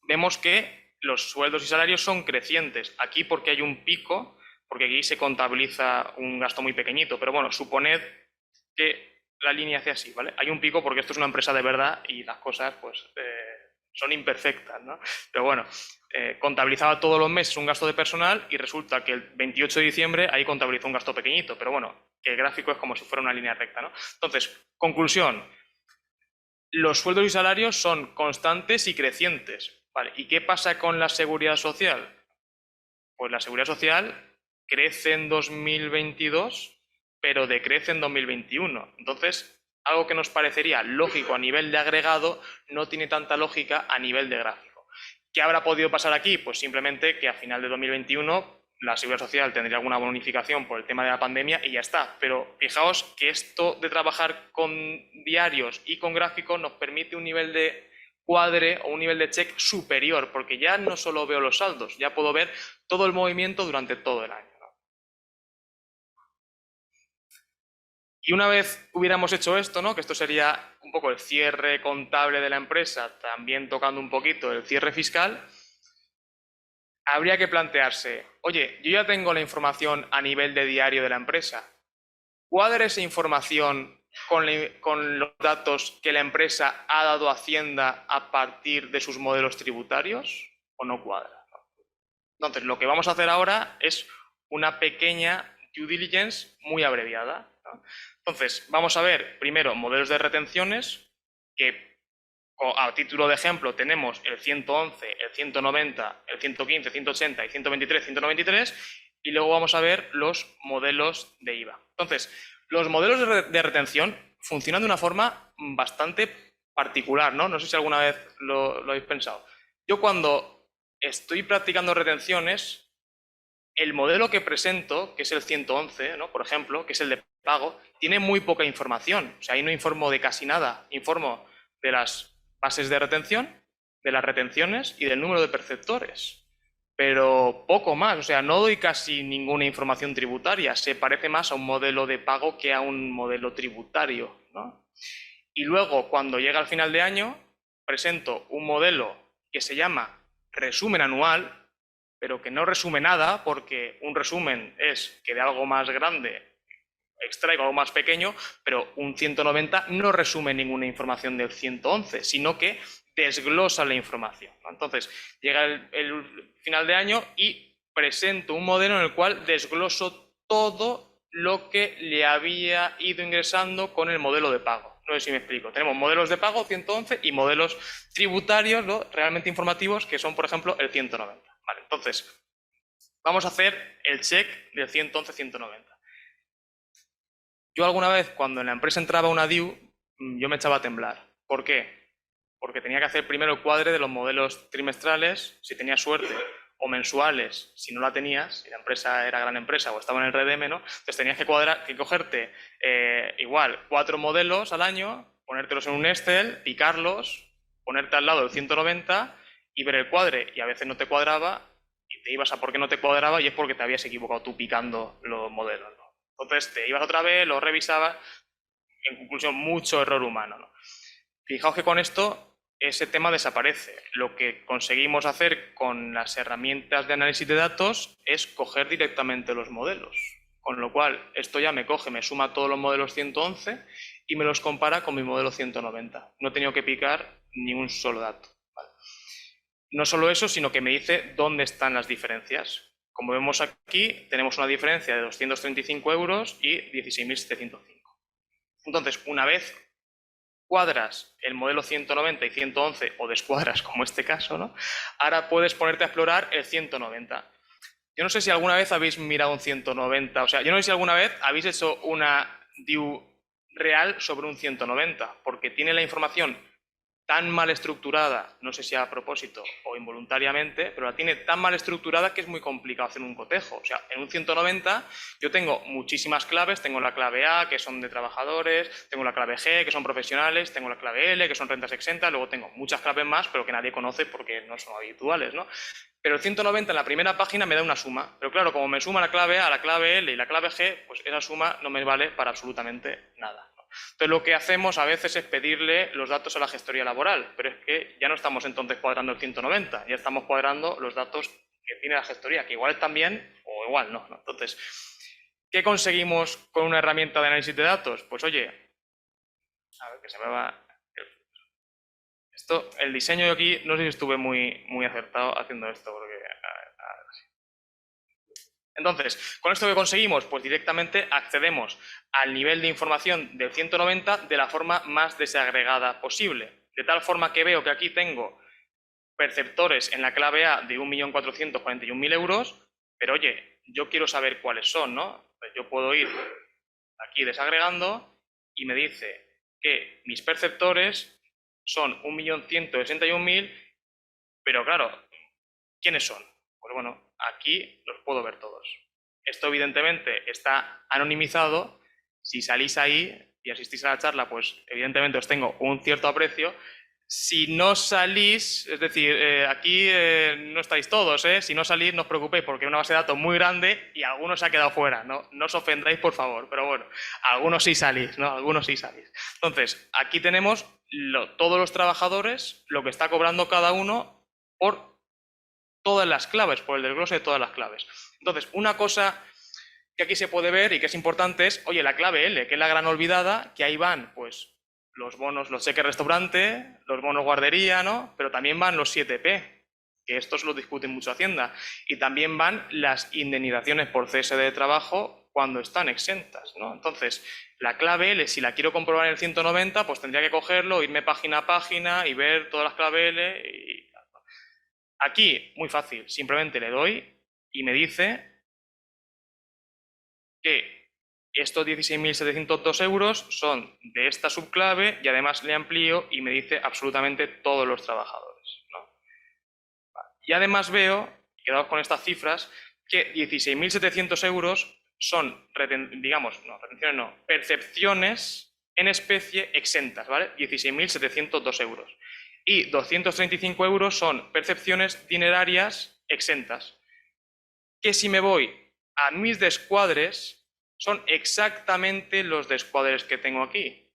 vemos que los sueldos y salarios son crecientes. Aquí porque hay un pico, porque aquí se contabiliza un gasto muy pequeñito, pero bueno, suponed que la línea hace así, ¿vale? Hay un pico porque esto es una empresa de verdad y las cosas, pues, son imperfectas, ¿no? Pero bueno, contabilizaba todos los meses un gasto de personal y resulta que el 28 de diciembre ahí contabilizó un gasto pequeñito, pero bueno, que el gráfico es como si fuera una línea recta, ¿no? Entonces, conclusión, los sueldos y salarios son constantes y crecientes, ¿vale? ¿Y qué pasa con la seguridad social? Pues la seguridad social crece en 2022, pero decrece en 2021. Entonces, algo que nos parecería lógico a nivel de agregado no tiene tanta lógica a nivel de gráfico. ¿Qué habrá podido pasar aquí? Pues simplemente que a final de 2021 la seguridad social tendría alguna bonificación por el tema de la pandemia y ya está. Pero fijaos que esto de trabajar con diarios y con gráficos nos permite un nivel de cuadre o un nivel de check superior, porque ya no solo veo los saldos, ya puedo ver todo el movimiento durante todo el año, ¿no? Y una vez hubiéramos hecho esto, ¿no? Que esto sería un poco el cierre contable de la empresa, también tocando un poquito el cierre fiscal, habría que plantearse, oye, yo ya tengo la información a nivel de diario de la empresa, ¿cuadra esa información con los datos que la empresa ha dado a Hacienda a partir de sus modelos tributarios o no cuadra? Entonces, lo que vamos a hacer ahora es una pequeña due diligence muy abreviada, ¿no? Entonces, vamos a ver primero modelos de retenciones, que a título de ejemplo tenemos el 111, el 190, el 115, 180 y 123, 193, y luego vamos a ver los modelos de IVA. Entonces, los modelos de retención funcionan de una forma bastante particular, ¿no? No sé si alguna vez lo habéis pensado. Yo cuando estoy practicando retenciones, el modelo que presento, que es el 111, ¿no? Por ejemplo, que es el de pago, tiene muy poca información. O sea, ahí no informo de casi nada. Informo de las bases de retención, de las retenciones y del número de perceptores. Pero poco más, o sea, no doy casi ninguna información tributaria. Se parece más a un modelo de pago que a un modelo tributario, ¿no? Y luego, cuando llega al final de año, presento un modelo que se llama resumen anual, pero que no resume nada, porque un resumen es que de algo más grande extraigo algo más pequeño, pero un 190 no resume ninguna información del 111, sino que desglosa la información, ¿no? Entonces, llega el final de año y presento un modelo en el cual desgloso todo lo que le había ido ingresando con el modelo de pago. No sé si me explico. Tenemos modelos de pago 111 y modelos tributarios, ¿no? Realmente informativos, que son, por ejemplo, el 190. Vale, entonces, vamos a hacer el check del 111-190. Yo alguna vez, cuando en la empresa entraba una DIU, yo me echaba a temblar. ¿Por qué? Porque tenía que hacer primero el cuadre de los modelos trimestrales, si tenía suerte, o mensuales, si no la tenías, si la empresa era gran empresa o estaba en el RDM, ¿no? Entonces tenías que cogerte igual 4 modelos al año, ponértelos en un Excel, picarlos, ponerte al lado del 190 y ver el cuadre. Y a veces no te cuadraba y te ibas a por qué no te cuadraba y es porque te habías equivocado tú picando los modelos, ¿no? Entonces te ibas otra vez, los revisabas, en conclusión, mucho error humano, ¿no? Fijaos que con esto ese tema desaparece. Lo que conseguimos hacer con las herramientas de análisis de datos es coger directamente los modelos. Con lo cual, esto ya me coge, me suma todos los modelos 111 y me los compara con mi modelo 190. No he tenido que picar ni un solo dato. ¿Vale? No solo eso, sino que me dice dónde están las diferencias. Como vemos aquí, tenemos una diferencia de 235 euros y 16.705. Entonces, una vez cuadras el modelo 190 y 111 o descuadras, como este caso, ¿no? Ahora puedes ponerte a explorar el 190. Yo no sé si alguna vez habéis mirado un 190, o sea, yo no sé si alguna vez habéis hecho una view real sobre un 190, porque tiene la información tan mal estructurada, no sé si a propósito o involuntariamente, pero la tiene tan mal estructurada que es muy complicado hacer un cotejo. O sea, en un 190 yo tengo muchísimas claves, tengo la clave A, que son de trabajadores, tengo la clave G, que son profesionales, tengo la clave L, que son rentas exentas, luego tengo muchas claves más, pero que nadie conoce porque no son habituales, ¿no? Pero el 190 en la primera página me da una suma, pero claro, como me suma la clave A, la clave L y la clave G, pues esa suma no me vale para absolutamente nada. Entonces lo que hacemos a veces es pedirle los datos a la gestoría laboral, pero es que ya no estamos entonces cuadrando el 190, ya estamos cuadrando los datos que tiene la gestoría, que igual están bien o igual no, ¿no? Entonces, ¿qué conseguimos con una herramienta de análisis de datos? Pues oye, a ver que se me va... Esto, el diseño de aquí, no sé si estuve muy acertado haciendo esto, porque... Entonces, ¿con esto qué conseguimos? Pues directamente accedemos al nivel de información del 190 de la forma más desagregada posible. De tal forma que veo que aquí tengo perceptores en la clave A de 1.441.000 euros, pero oye, yo quiero saber cuáles son, ¿no? Pues yo puedo ir aquí desagregando y me dice que mis perceptores son 1.161.000, pero claro, ¿quiénes son? Pues bueno, aquí los puedo ver todos. Esto evidentemente está anonimizado. Si salís ahí y asistís a la charla, pues evidentemente os tengo un cierto aprecio. Si no salís, es decir, aquí no estáis todos, ¿eh? Si no salís, no os preocupéis porque es una base de datos muy grande y algunos se ha quedado fuera, ¿no? No os ofendáis, por favor, pero bueno, algunos sí salís, ¿no? Algunos sí salís. Entonces, aquí tenemos todos los trabajadores, lo que está cobrando cada uno por todas las claves, por el desglose de todas las claves. Entonces, una cosa que aquí se puede ver y que es importante es, oye, la clave L, que es la gran olvidada, que ahí van, pues, los bonos, los cheques restaurante, los bonos guardería, ¿no? Pero también van los 7P, que estos los discuten mucho Hacienda, y también van las indemnizaciones por cese de trabajo cuando están exentas, ¿no? Entonces, la clave L, si la quiero comprobar en el 190, pues tendría que cogerlo, irme página a página y ver todas las claves L y... Aquí, muy fácil, simplemente le doy y me dice que estos 16.702 euros son de esta subclave y además le amplío y me dice absolutamente todos los trabajadores, ¿no? Y además veo, quedaos con estas cifras, que 16.700 euros son, digamos, no, retenciones no, percepciones en especie exentas, ¿vale? 16.702 euros. Y 235 euros son percepciones dinerarias exentas. Que si me voy a mis descuadres, son exactamente los descuadres que tengo aquí.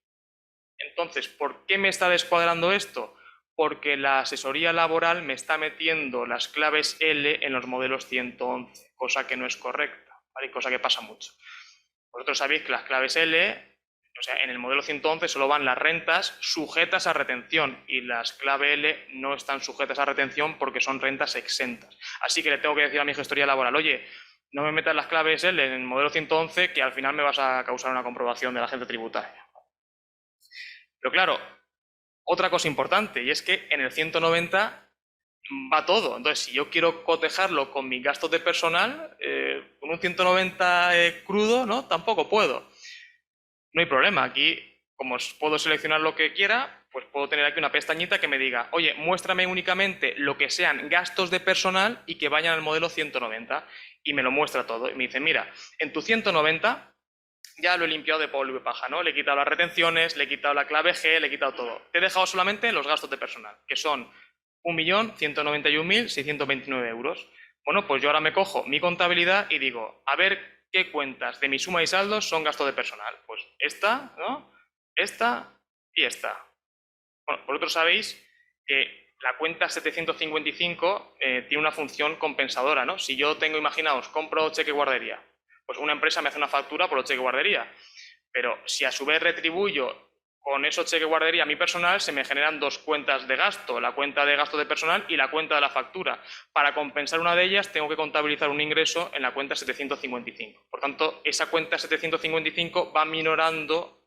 Entonces, ¿por qué me está descuadrando esto? Porque la asesoría laboral me está metiendo las claves L en los modelos 111, cosa que no es correcta, ¿vale? Cosa que pasa mucho. Vosotros sabéis que las claves L, o sea, en el modelo 111 solo van las rentas sujetas a retención y las clave L no están sujetas a retención porque son rentas exentas. Así que le tengo que decir a mi gestoría laboral, oye, no me metas las claves L en el modelo 111 que al final me vas a causar una comprobación de la agencia tributaria. Pero claro, otra cosa importante y es que en el 190 va todo. Entonces, si yo quiero cotejarlo con mis gastos de personal, con un 190 crudo, ¿no? Tampoco puedo. No hay problema. Aquí, como puedo seleccionar lo que quiera, pues puedo tener aquí una pestañita que me diga, oye, muéstrame únicamente lo que sean gastos de personal y que vayan al modelo 190. Y me lo muestra todo. Y me dice, mira, en tu 190 ya lo he limpiado de polvo y paja, ¿no? Le he quitado las retenciones, le he quitado la clave G, le he quitado todo. Te he dejado solamente los gastos de personal, que son 1.191.629 euros. Bueno, pues yo ahora me cojo mi contabilidad y digo, a ver qué cuentas de mi suma y saldos son gastos de personal. Pues esta, ¿no? Esta y esta. Bueno, vosotros sabéis que la cuenta 755 tiene una función compensadora, ¿no? Si yo tengo, imaginaos, compro cheque guardería, pues una empresa me hace una factura por los cheque guardería, pero si a su vez retribuyo con esos cheque guardería a mi personal, se me generan dos cuentas de gasto, la cuenta de gasto de personal y la cuenta de la factura. Para compensar una de ellas tengo que contabilizar un ingreso en la cuenta 755. Por tanto, esa cuenta 755 va minorando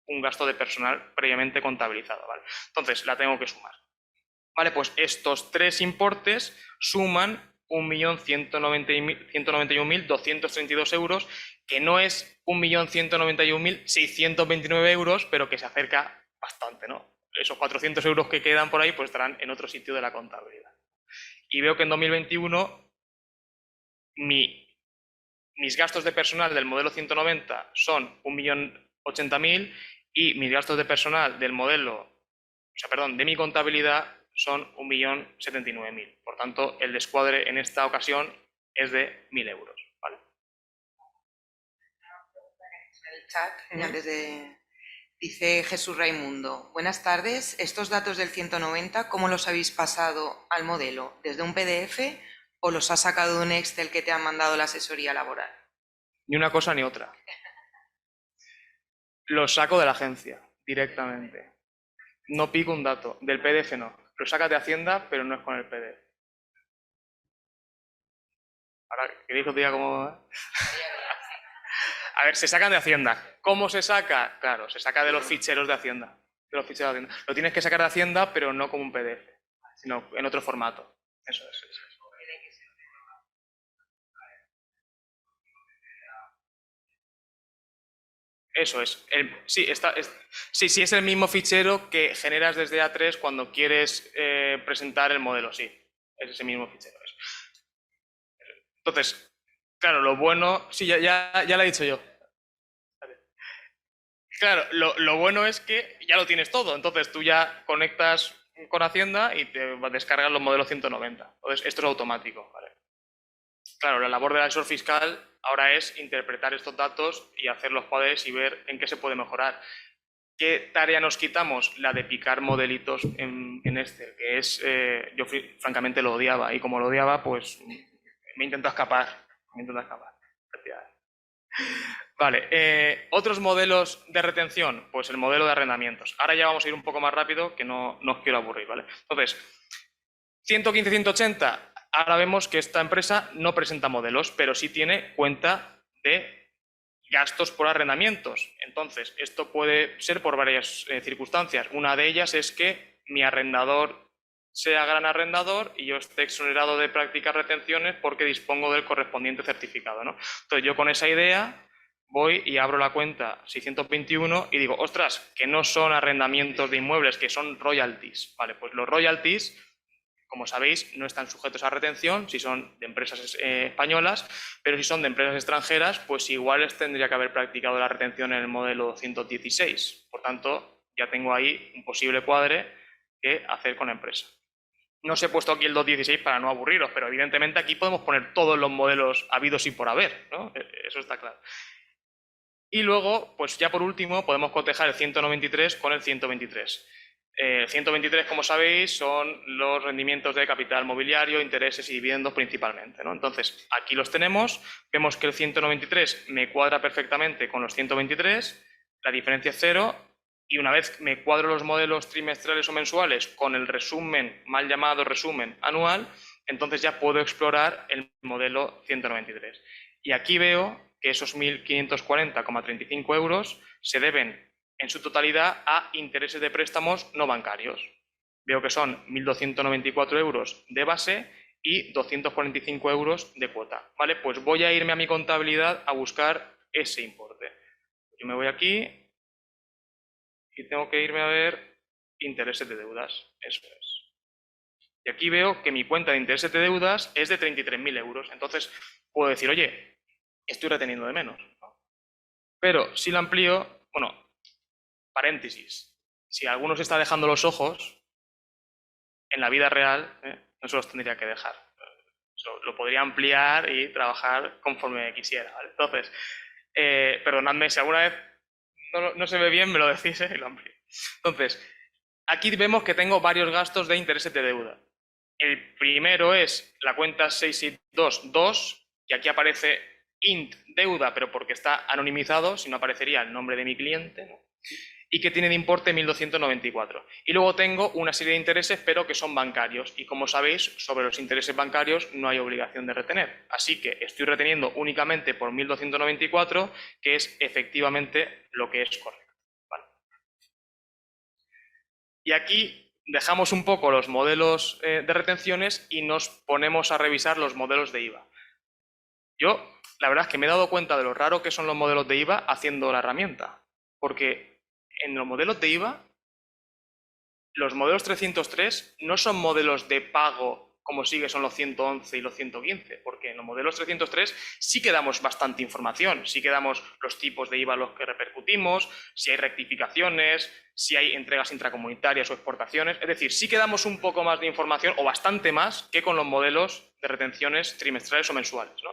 un gasto de personal previamente contabilizado, ¿vale? Entonces, la tengo que sumar. Vale, pues estos tres importes suman 1.191.232 euros, que no es 1.191.629 euros, pero que se acerca bastante, ¿no? Esos 400 euros que quedan por ahí pues estarán en otro sitio de la contabilidad. Y veo que en 2021 mis gastos de personal del modelo 190 son 1.080.000 y mis gastos de personal del modelo, de mi contabilidad son 1.079.000. Por tanto, el descuadre en esta ocasión es de 1.000 euros. ¿Vale? El chat, dice Jesús Raimundo, buenas tardes, estos datos del 190, ¿cómo los habéis pasado al modelo? ¿Desde un PDF o los has sacado de un Excel que te han mandado la asesoría laboral? Ni una cosa ni otra. Los saco de la agencia directamente. No pico un dato. Del PDF no. Lo sacas de Hacienda, pero no es con el PDF. Ahora, ¿queréis que os diga cómo? A ver, se sacan de Hacienda. ¿Cómo se saca? Claro, se saca de los ficheros de Hacienda. Lo tienes que sacar de Hacienda, pero no como un PDF, sino en otro formato. Eso es. Eso es. Sí, es el mismo fichero que generas desde A3 cuando quieres presentar el modelo, sí. Es ese mismo fichero. Entonces, claro, lo bueno... Sí, ya lo he dicho yo. Claro, lo bueno es que ya lo tienes todo. Entonces tú ya conectas con Hacienda y te descargas los modelos 190. Entonces, esto es automático, ¿vale? Claro, la labor del asesor fiscal ahora es interpretar estos datos y hacer los cuadres y ver en qué se puede mejorar. ¿Qué tarea nos quitamos? La de picar modelitos en Excel, que es, yo francamente lo odiaba, y como lo odiaba, pues me intento escapar. Vale, otros modelos de retención, pues el modelo de arrendamientos. Ahora ya vamos a ir un poco más rápido, que no os quiero aburrir, ¿vale? Entonces, 115-180, ahora vemos que esta empresa no presenta modelos, pero sí tiene cuenta de gastos por arrendamientos. Entonces, esto puede ser por varias circunstancias. Una de ellas es que mi arrendador sea gran arrendador y yo esté exonerado de practicar retenciones porque dispongo del correspondiente certificado, ¿no? Entonces, yo con esa idea voy y abro la cuenta 621 y digo, ostras, que no son arrendamientos de inmuebles, que son royalties. Vale, pues los royalties, como sabéis, no están sujetos a retención si son de empresas españolas, pero si son de empresas extranjeras, pues igual les tendría que haber practicado la retención en el modelo 116. Por tanto, ya tengo ahí un posible cuadre que hacer con la empresa. No os he puesto aquí el 216 para no aburriros, pero evidentemente aquí podemos poner todos los modelos habidos y por haber, ¿no? Eso está claro. Y luego, pues ya por último, podemos cotejar el 193 con el 123. El 123, como sabéis, son los rendimientos de capital mobiliario, intereses y dividendos principalmente, ¿no? Entonces, aquí los tenemos. Vemos que el 193 me cuadra perfectamente con los 123, la diferencia es 0, y una vez me cuadro los modelos trimestrales o mensuales con el resumen, mal llamado resumen anual, entonces ya puedo explorar el modelo 193. Y aquí veo que esos 1.540,35 euros se deben en su totalidad a intereses de préstamos no bancarios. Veo que son 1.294 euros de base y 245 euros de cuota. ¿Vale? Pues voy a irme a mi contabilidad a buscar ese importe. Yo me voy aquí y tengo que irme a ver intereses de deudas. Eso es. Y aquí veo que mi cuenta de intereses de deudas es de 33.000 euros. Entonces, puedo decir, oye, estoy reteniendo de menos, ¿no? Pero si lo amplío, bueno, paréntesis, si alguno se está dejando los ojos, en la vida real no se los tendría que dejar. Lo podría ampliar y trabajar conforme quisiera, ¿vale? Entonces, perdonadme, si alguna vez no se ve bien, me lo decís y lo amplío. Entonces, aquí vemos que tengo varios gastos de intereses de deuda. El primero es la cuenta 622, que aquí aparece int deuda, pero porque está anonimizado, si no aparecería el nombre de mi cliente, ¿no? Y que tiene de importe 1.294. Y luego tengo una serie de intereses, pero que son bancarios. Y como sabéis, sobre los intereses bancarios no hay obligación de retener. Así que estoy reteniendo únicamente por 1.294, que es efectivamente lo que es correcto. ¿Vale? Y aquí dejamos un poco los modelos de retenciones y nos ponemos a revisar los modelos de IVA. Yo, la verdad es que me he dado cuenta de lo raro que son los modelos de IVA haciendo la herramienta. Porque en los modelos de IVA, los modelos 303 no son modelos de pago como sí que son los 111 y los 115, porque en los modelos 303 sí que damos bastante información, sí que damos los tipos de IVA a los que repercutimos, si hay rectificaciones, si hay entregas intracomunitarias o exportaciones, es decir, sí que damos un poco más de información o bastante más que con los modelos de retenciones trimestrales o mensuales, ¿no?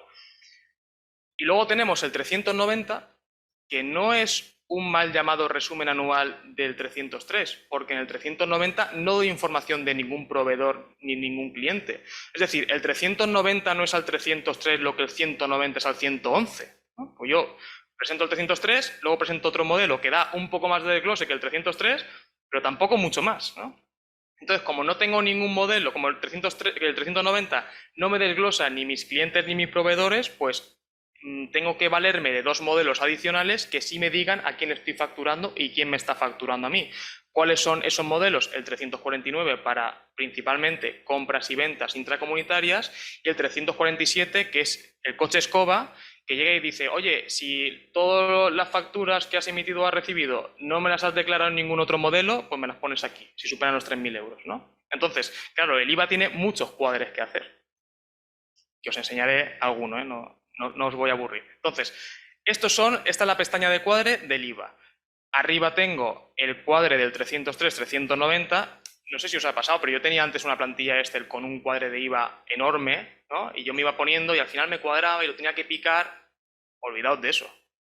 Y luego tenemos el 390, que no es un mal llamado resumen anual del 303, porque en el 390 no doy información de ningún proveedor ni ningún cliente. Es decir, el 390 no es al 303 lo que el 190 es al 111, ¿no? Pues yo presento el 303, luego presento otro modelo que da un poco más de desglose que el 303, pero tampoco mucho más, ¿no? Entonces, como no tengo ningún modelo, como el 390 no me desglosa ni mis clientes ni mis proveedores, pues tengo que valerme de dos modelos adicionales que sí me digan a quién estoy facturando y quién me está facturando a mí. ¿Cuáles son esos modelos? El 349 para principalmente compras y ventas intracomunitarias y el 347 que es el coche escoba que llega y dice, oye, si todas las facturas que has emitido o has recibido no me las has declarado en ningún otro modelo, pues me las pones aquí, si superan los 3.000 euros, ¿no? Entonces, claro, el IVA tiene muchos cuadres que hacer. Que os enseñaré alguno, no os voy a aburrir. Entonces, esta es la pestaña de cuadre del IVA. Arriba tengo el cuadre del 303, 390. No sé si os ha pasado, pero yo tenía antes una plantilla Excel con un cuadre de IVA enorme, ¿no? Y yo me iba poniendo y al final me cuadraba y lo tenía que picar. Olvidaos de eso.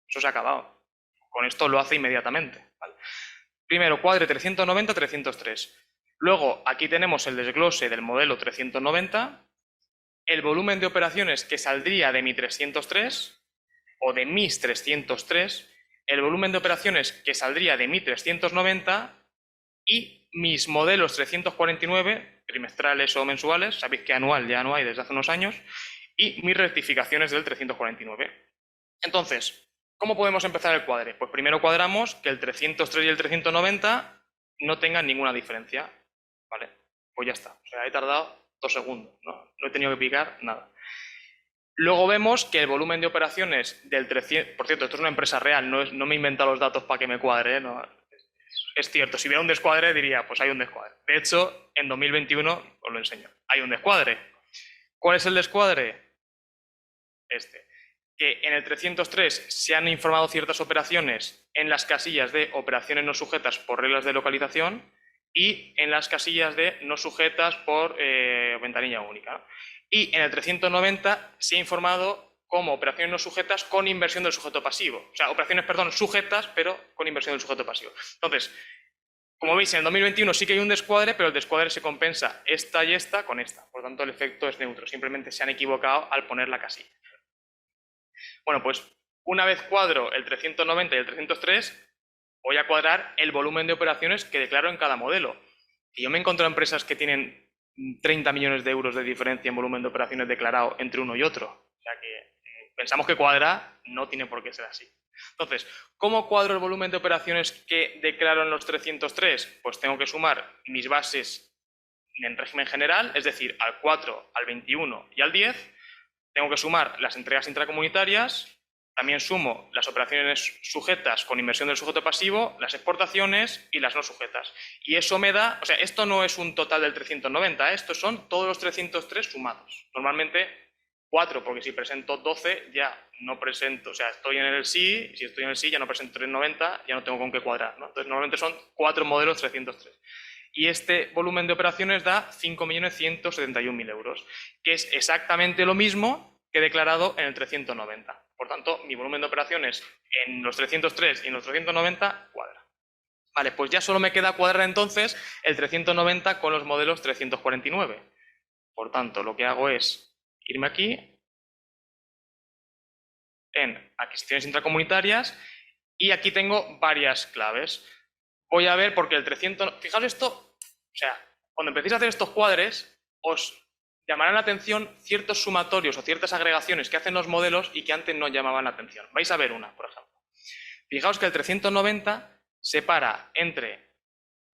Eso se ha acabado. Con esto lo hace inmediatamente, ¿vale? Primero, cuadre 390, 303. Luego, aquí tenemos el desglose del modelo 390. El volumen de operaciones que saldría de mi 303 o de mis 303, el volumen de operaciones que saldría de mi 390 y mis modelos 349, trimestrales o mensuales, sabéis que anual ya no hay desde hace unos años, y mis rectificaciones del 349. Entonces, ¿cómo podemos empezar el cuadre? Pues primero cuadramos que el 303 y el 390 no tengan ninguna diferencia, ¿vale? Pues ya está, o sea, he tardado 2 segundos, no he tenido que picar nada. Luego vemos que el volumen de operaciones del 300, por cierto, esto es una empresa real, no me he inventado los datos para que me cuadre, ¿no? Es cierto, si hubiera un descuadre diría, pues hay un descuadre. De hecho, en 2021 os lo enseño, hay un descuadre. ¿Cuál es el descuadre? Que en el 303 se han informado ciertas operaciones en las casillas de operaciones no sujetas por reglas de localización y en las casillas de no sujetas por ventanilla única, ¿no? Y en el 390 se ha informado como operaciones no sujetas con inversión del sujeto pasivo. O sea, operaciones, perdón, sujetas, pero con inversión del sujeto pasivo. Entonces, como veis, en el 2021 sí que hay un descuadre, pero el descuadre se compensa esta y esta con esta. Por lo tanto, el efecto es neutro. Simplemente se han equivocado al poner la casilla. Bueno, pues una vez cuadro el 390 y el 303, voy a cuadrar el volumen de operaciones que declaro en cada modelo. Y yo me he encontrado empresas que tienen 30 millones de euros de diferencia en volumen de operaciones declarado entre uno y otro. O sea que pensamos que cuadra, no tiene por qué ser así. Entonces, ¿cómo cuadro el volumen de operaciones que declaro en los 303? Pues tengo que sumar mis bases en régimen general, es decir, al 4, al 21 y al 10. Tengo que sumar las entregas intracomunitarias, también sumo las operaciones sujetas con inversión del sujeto pasivo, las exportaciones y las no sujetas. Y eso me da, o sea, esto no es un total del 390, estos son todos los 303 sumados. Normalmente 4, porque si presento 12 ya no presento, o sea, estoy en el sí, si estoy en el sí ya no presento 390, ya no tengo con qué cuadrar, ¿no? Entonces normalmente son 4 modelos 303. Y este volumen de operaciones da 5.171.000 euros, que es exactamente lo mismo que he declarado en el 390. Por tanto, mi volumen de operaciones en los 303 y en los 390 cuadra. Vale, pues ya solo me queda cuadrar entonces el 390 con los modelos 349. Por tanto, lo que hago es irme aquí en adquisiciones intracomunitarias y aquí tengo varias claves. Voy a ver porque el 300... Fijaos esto, o sea, cuando empecéis a hacer estos cuadres, os llamarán la atención ciertos sumatorios o ciertas agregaciones que hacen los modelos y que antes no llamaban la atención. Vais a ver una, por ejemplo. Fijaos que el 390 separa entre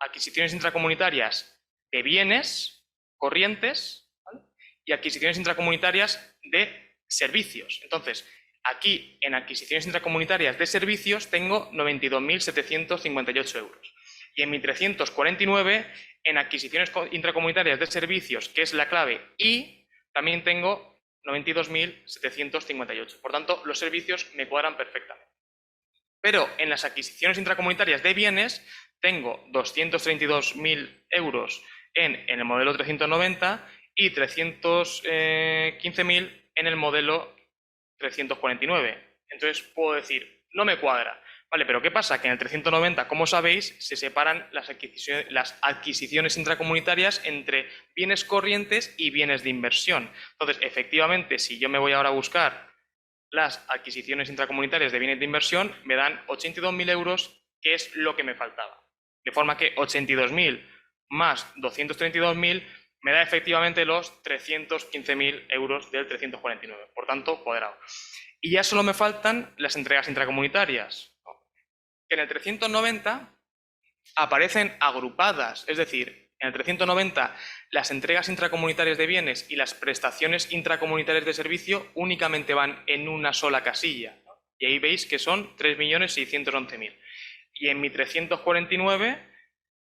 adquisiciones intracomunitarias de bienes corrientes, ¿vale?, y adquisiciones intracomunitarias de servicios. Entonces, aquí en adquisiciones intracomunitarias de servicios tengo 92.758 euros. Y en mi 349, en adquisiciones intracomunitarias de servicios, que es la clave I, también tengo 92.758. Por tanto, los servicios me cuadran perfectamente. Pero en las adquisiciones intracomunitarias de bienes tengo 232.000 euros en el modelo 390 y 315.000 en el modelo 349. Entonces puedo decir, no me cuadra. Vale, pero ¿qué pasa? Que en el 390, como sabéis, se separan las adquisiciones intracomunitarias entre bienes corrientes y bienes de inversión. Entonces, efectivamente, si yo me voy ahora a buscar las adquisiciones intracomunitarias de bienes de inversión, me dan 82.000 euros, que es lo que me faltaba. De forma que 82.000 más 232.000 me da efectivamente los 315.000 euros del 349. Por tanto, cuadrado. Y ya solo me faltan las entregas intracomunitarias, que en el 390 aparecen agrupadas, es decir, en el 390 las entregas intracomunitarias de bienes y las prestaciones intracomunitarias de servicio únicamente van en una sola casilla, ¿no? Y ahí veis que son 3.611.000. Y en mi 349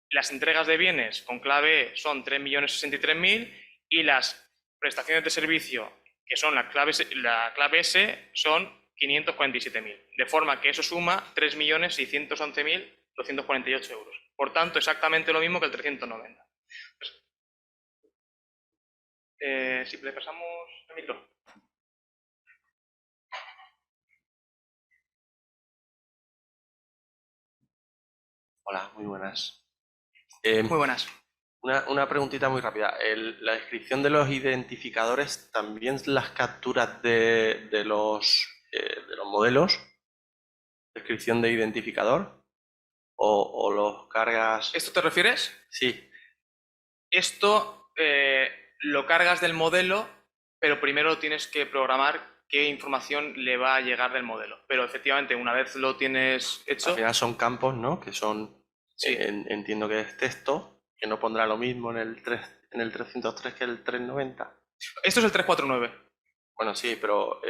las entregas de bienes con clave E son 3.063.000 y las prestaciones de servicio, que son la clave S, son 547.000. De forma que eso suma 3.611.248 euros. Por tanto, exactamente lo mismo que el 390. Si le pasamos el micro. Hola, muy buenas. Muy buenas. Una preguntita muy rápida. La descripción de los identificadores, ¿también las capturas de los modelos? ¿Descripción de identificador? ¿O los cargas? ¿Esto te refieres? Sí. Esto lo cargas del modelo, pero primero tienes que programar qué información le va a llegar del modelo. Pero efectivamente, una vez lo tienes hecho... Al final son campos, ¿no? Que son, sí. Entiendo que es texto, que no pondrá lo mismo en el 303 que el 390. Esto es el 349. Bueno, sí, pero...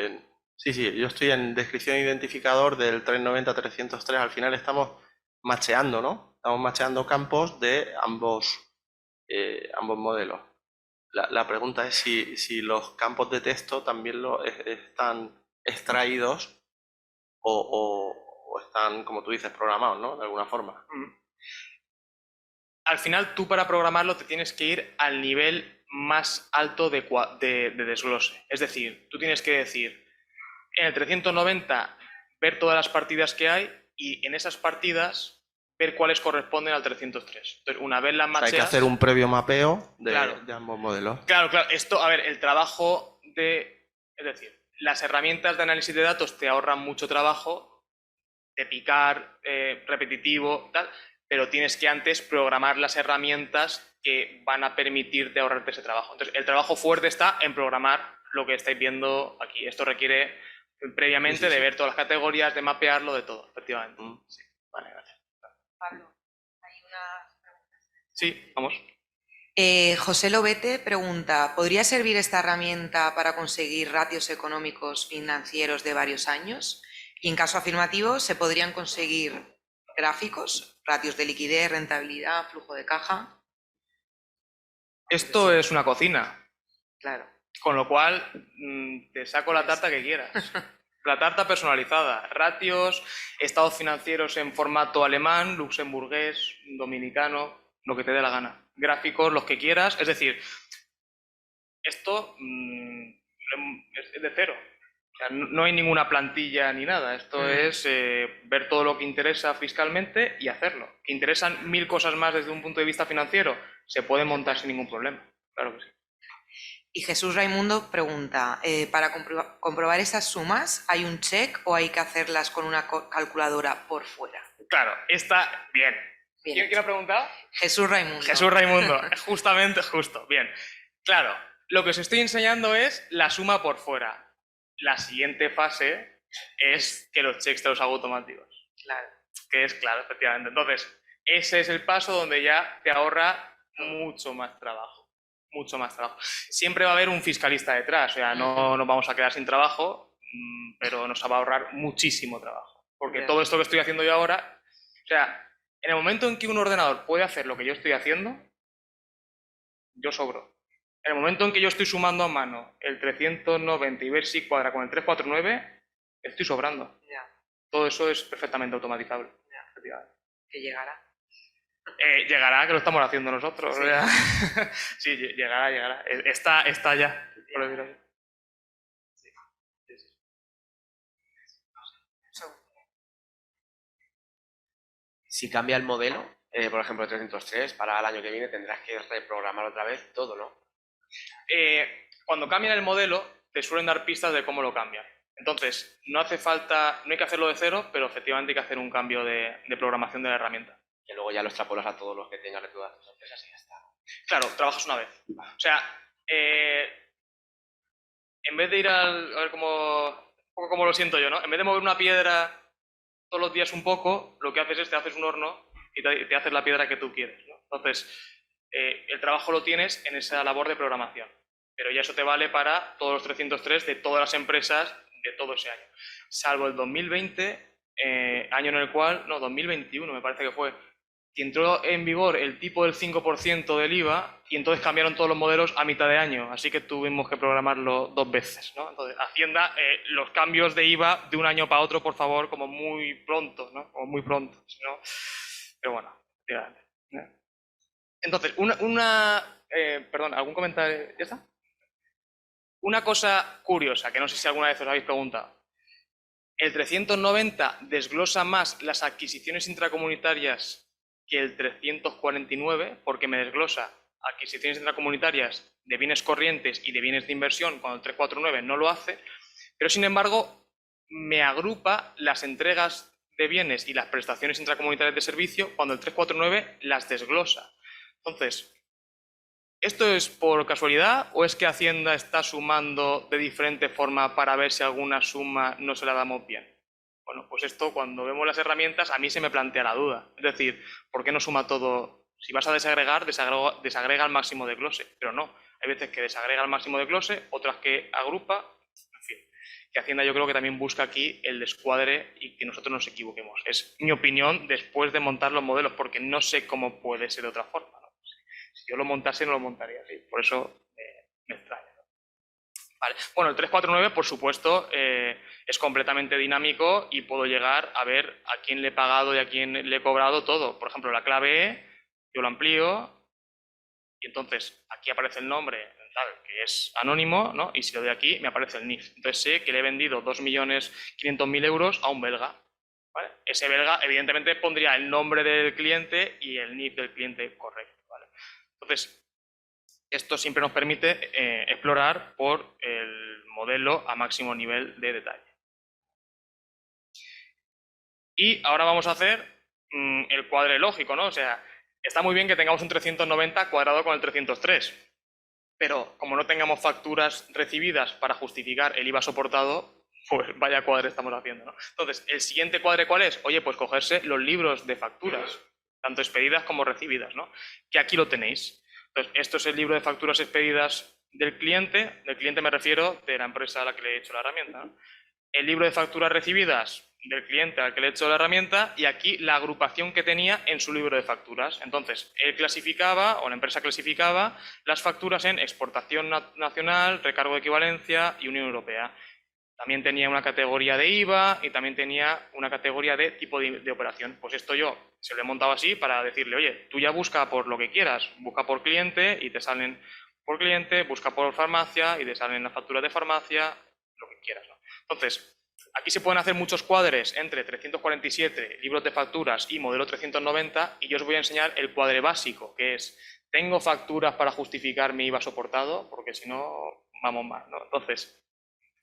sí, yo estoy en descripción de identificador del 390 303. Al final estamos macheando, ¿no? Estamos macheando campos de ambos modelos. La pregunta es si los campos de texto también están extraídos o están, como tú dices, programados, ¿no? De alguna forma. Al final, tú para programarlo te tienes que ir al nivel más alto de desglose. Es decir, tú tienes que decir, en el 390, ver todas las partidas que hay y en esas partidas ver cuáles corresponden al 303. Entonces, una vez las macheas... Hay que hacer un previo mapeo claro, de ambos modelos. Claro. Esto, a ver, el trabajo de... Es decir, las herramientas de análisis de datos te ahorran mucho trabajo de picar, repetitivo, tal, pero tienes que antes programar las herramientas que van a permitirte ahorrarte ese trabajo. Entonces, el trabajo fuerte está en programar lo que estáis viendo aquí. Esto requiere previamente de ver todas las categorías, de mapearlo, de todo, efectivamente. Sí. Vale, gracias. Pablo, hay una pregunta. Sí, vamos. José Lobete pregunta, ¿podría servir esta herramienta para conseguir ratios económicos financieros de varios años? Y en caso afirmativo, se podrían conseguir gráficos, ratios de liquidez, rentabilidad, flujo de caja. Esto es una cocina, Claro. con lo cual te saco la tarta que quieras. La tarta personalizada, ratios, estados financieros en formato alemán, luxemburgués, dominicano, lo que te dé la gana. Gráficos, los que quieras, es decir, esto es de cero. O sea, no hay ninguna plantilla ni nada. Esto es ver todo lo que interesa fiscalmente y hacerlo. ¿Que interesan 1000 cosas más desde un punto de vista financiero? Se puede montar sin ningún problema. Claro que sí. Y Jesús Raimundo pregunta, ¿para comprobar esas sumas hay un check o hay que hacerlas con una calculadora por fuera? Claro, está bien. Bien ¿Quién ha preguntado? Jesús Raimundo. Jesús Raimundo, justamente, justo. Bien. Claro, lo que os estoy enseñando es la suma por fuera. La siguiente fase es que los checks te los hago automáticos. Claro. Que es claro, efectivamente. Entonces, ese es el paso donde ya te ahorra mucho más trabajo. Mucho más trabajo. Siempre va a haber un fiscalista detrás, o sea, no nos vamos a quedar sin trabajo, pero nos va a ahorrar muchísimo trabajo. Porque todo esto que estoy haciendo yo ahora, o sea, en el momento en que un ordenador puede hacer lo que yo estoy haciendo, yo sobro. En el momento en que yo estoy sumando a mano el 390 y ver si cuadra con el 349, estoy sobrando. Ya. Todo eso es perfectamente automatizable. Ya. Que llegará. Llegará, que lo estamos haciendo nosotros. Sí, sí llegará. Está ya. Por decirlo así. Si cambia el modelo, por ejemplo, el 303, para el año que viene tendrás que reprogramar otra vez todo, ¿no? Cuando cambian el modelo, te suelen dar pistas de cómo lo cambian. Entonces, no hace falta, no hay que hacerlo de cero, pero efectivamente hay que hacer un cambio de programación de la herramienta. Que luego ya lo extrapolas a todos los que tengan de todas tus empresas y ya está. Claro, trabajas una vez. O sea, en vez de ir a ver cómo, un poco como lo siento yo, ¿no? En vez de mover una piedra todos los días un poco, lo que haces es te haces un horno y te haces la piedra que tú quieres, ¿no? Entonces, el trabajo lo tienes en esa labor de programación, pero ya eso te vale para todos los 303 de todas las empresas de todo ese año, salvo el 2020, año en el cual, no, 2021 me parece que fue, que entró en vigor el tipo del 5% del IVA y entonces cambiaron todos los modelos a mitad de año, así que tuvimos que programarlo 2 veces, ¿no? Entonces, Hacienda, los cambios de IVA de un año para otro, por favor, como muy pronto, ¿no? Como muy pronto, ¿no? Pero bueno, efectivamente. Entonces, perdón, ¿algún comentario? ¿Ya está? Una cosa curiosa, que no sé si alguna vez os habéis preguntado. El 390 desglosa más las adquisiciones intracomunitarias que el 349, porque me desglosa adquisiciones intracomunitarias de bienes corrientes y de bienes de inversión, cuando el 349 no lo hace, pero sin embargo me agrupa las entregas de bienes y las prestaciones intracomunitarias de servicio cuando el 349 las desglosa. Entonces, ¿esto es por casualidad o es que Hacienda está sumando de diferente forma para ver si alguna suma no se la damos bien? Bueno, pues esto, cuando vemos las herramientas, a mí se me plantea la duda. Es decir, ¿por qué no suma todo? Si vas a desagregar, desagrega al máximo de glose, pero no. Hay veces que desagrega al máximo de glose, otras que agrupa, en fin. Que Hacienda yo creo que también busca aquí el descuadre y que nosotros nos equivoquemos. Es mi opinión después de montar los modelos, porque no sé cómo puede ser de otra forma, ¿no? Si yo lo montase, no lo montaría así. Por eso me extraña. Vale. Bueno, el 349, por supuesto, es completamente dinámico y puedo llegar a ver a quién le he pagado y a quién le he cobrado todo. Por ejemplo, la clave yo lo amplío y entonces aquí aparece el nombre, tal, que es anónimo, ¿no? Y si lo doy aquí, me aparece el NIF. Entonces sé que le he vendido 2.500.000 euros a un belga. ¿Vale? Ese belga, evidentemente, pondría el nombre del cliente y el NIF del cliente correcto. ¿Vale? Entonces, esto siempre nos permite explorar por el modelo a máximo nivel de detalle. Y ahora vamos a hacer el cuadre lógico, ¿no? O sea, está muy bien que tengamos un 390 cuadrado con el 303, pero como no tengamos facturas recibidas para justificar el IVA soportado, pues vaya cuadre estamos haciendo, ¿no? Entonces, ¿el siguiente cuadre cuál es? Oye, pues cogerse los libros de facturas, tanto expedidas como recibidas, ¿no? Que aquí lo tenéis. Entonces, esto es el libro de facturas expedidas del cliente me refiero de la empresa a la que le he hecho la herramienta, ¿no? el libro de facturas recibidas del cliente al que le he hecho la herramienta y aquí la agrupación que tenía en su libro de facturas. Entonces, él clasificaba, o la empresa clasificaba, las facturas en exportación nacional, recargo de equivalencia y Unión Europea. También tenía una categoría de IVA y también tenía una categoría de tipo de operación. Pues esto yo se lo he montado así para decirle, oye, tú ya busca por lo que quieras, busca por cliente y te salen por cliente, busca por farmacia y te salen las facturas de farmacia, lo que quieras, ¿no? Entonces, aquí se pueden hacer muchos cuadres entre 347 libros de facturas y modelo 390 y yo os voy a enseñar el cuadre básico, que es, tengo facturas para justificar mi IVA soportado, porque si no, vamos mal, ¿no? Entonces,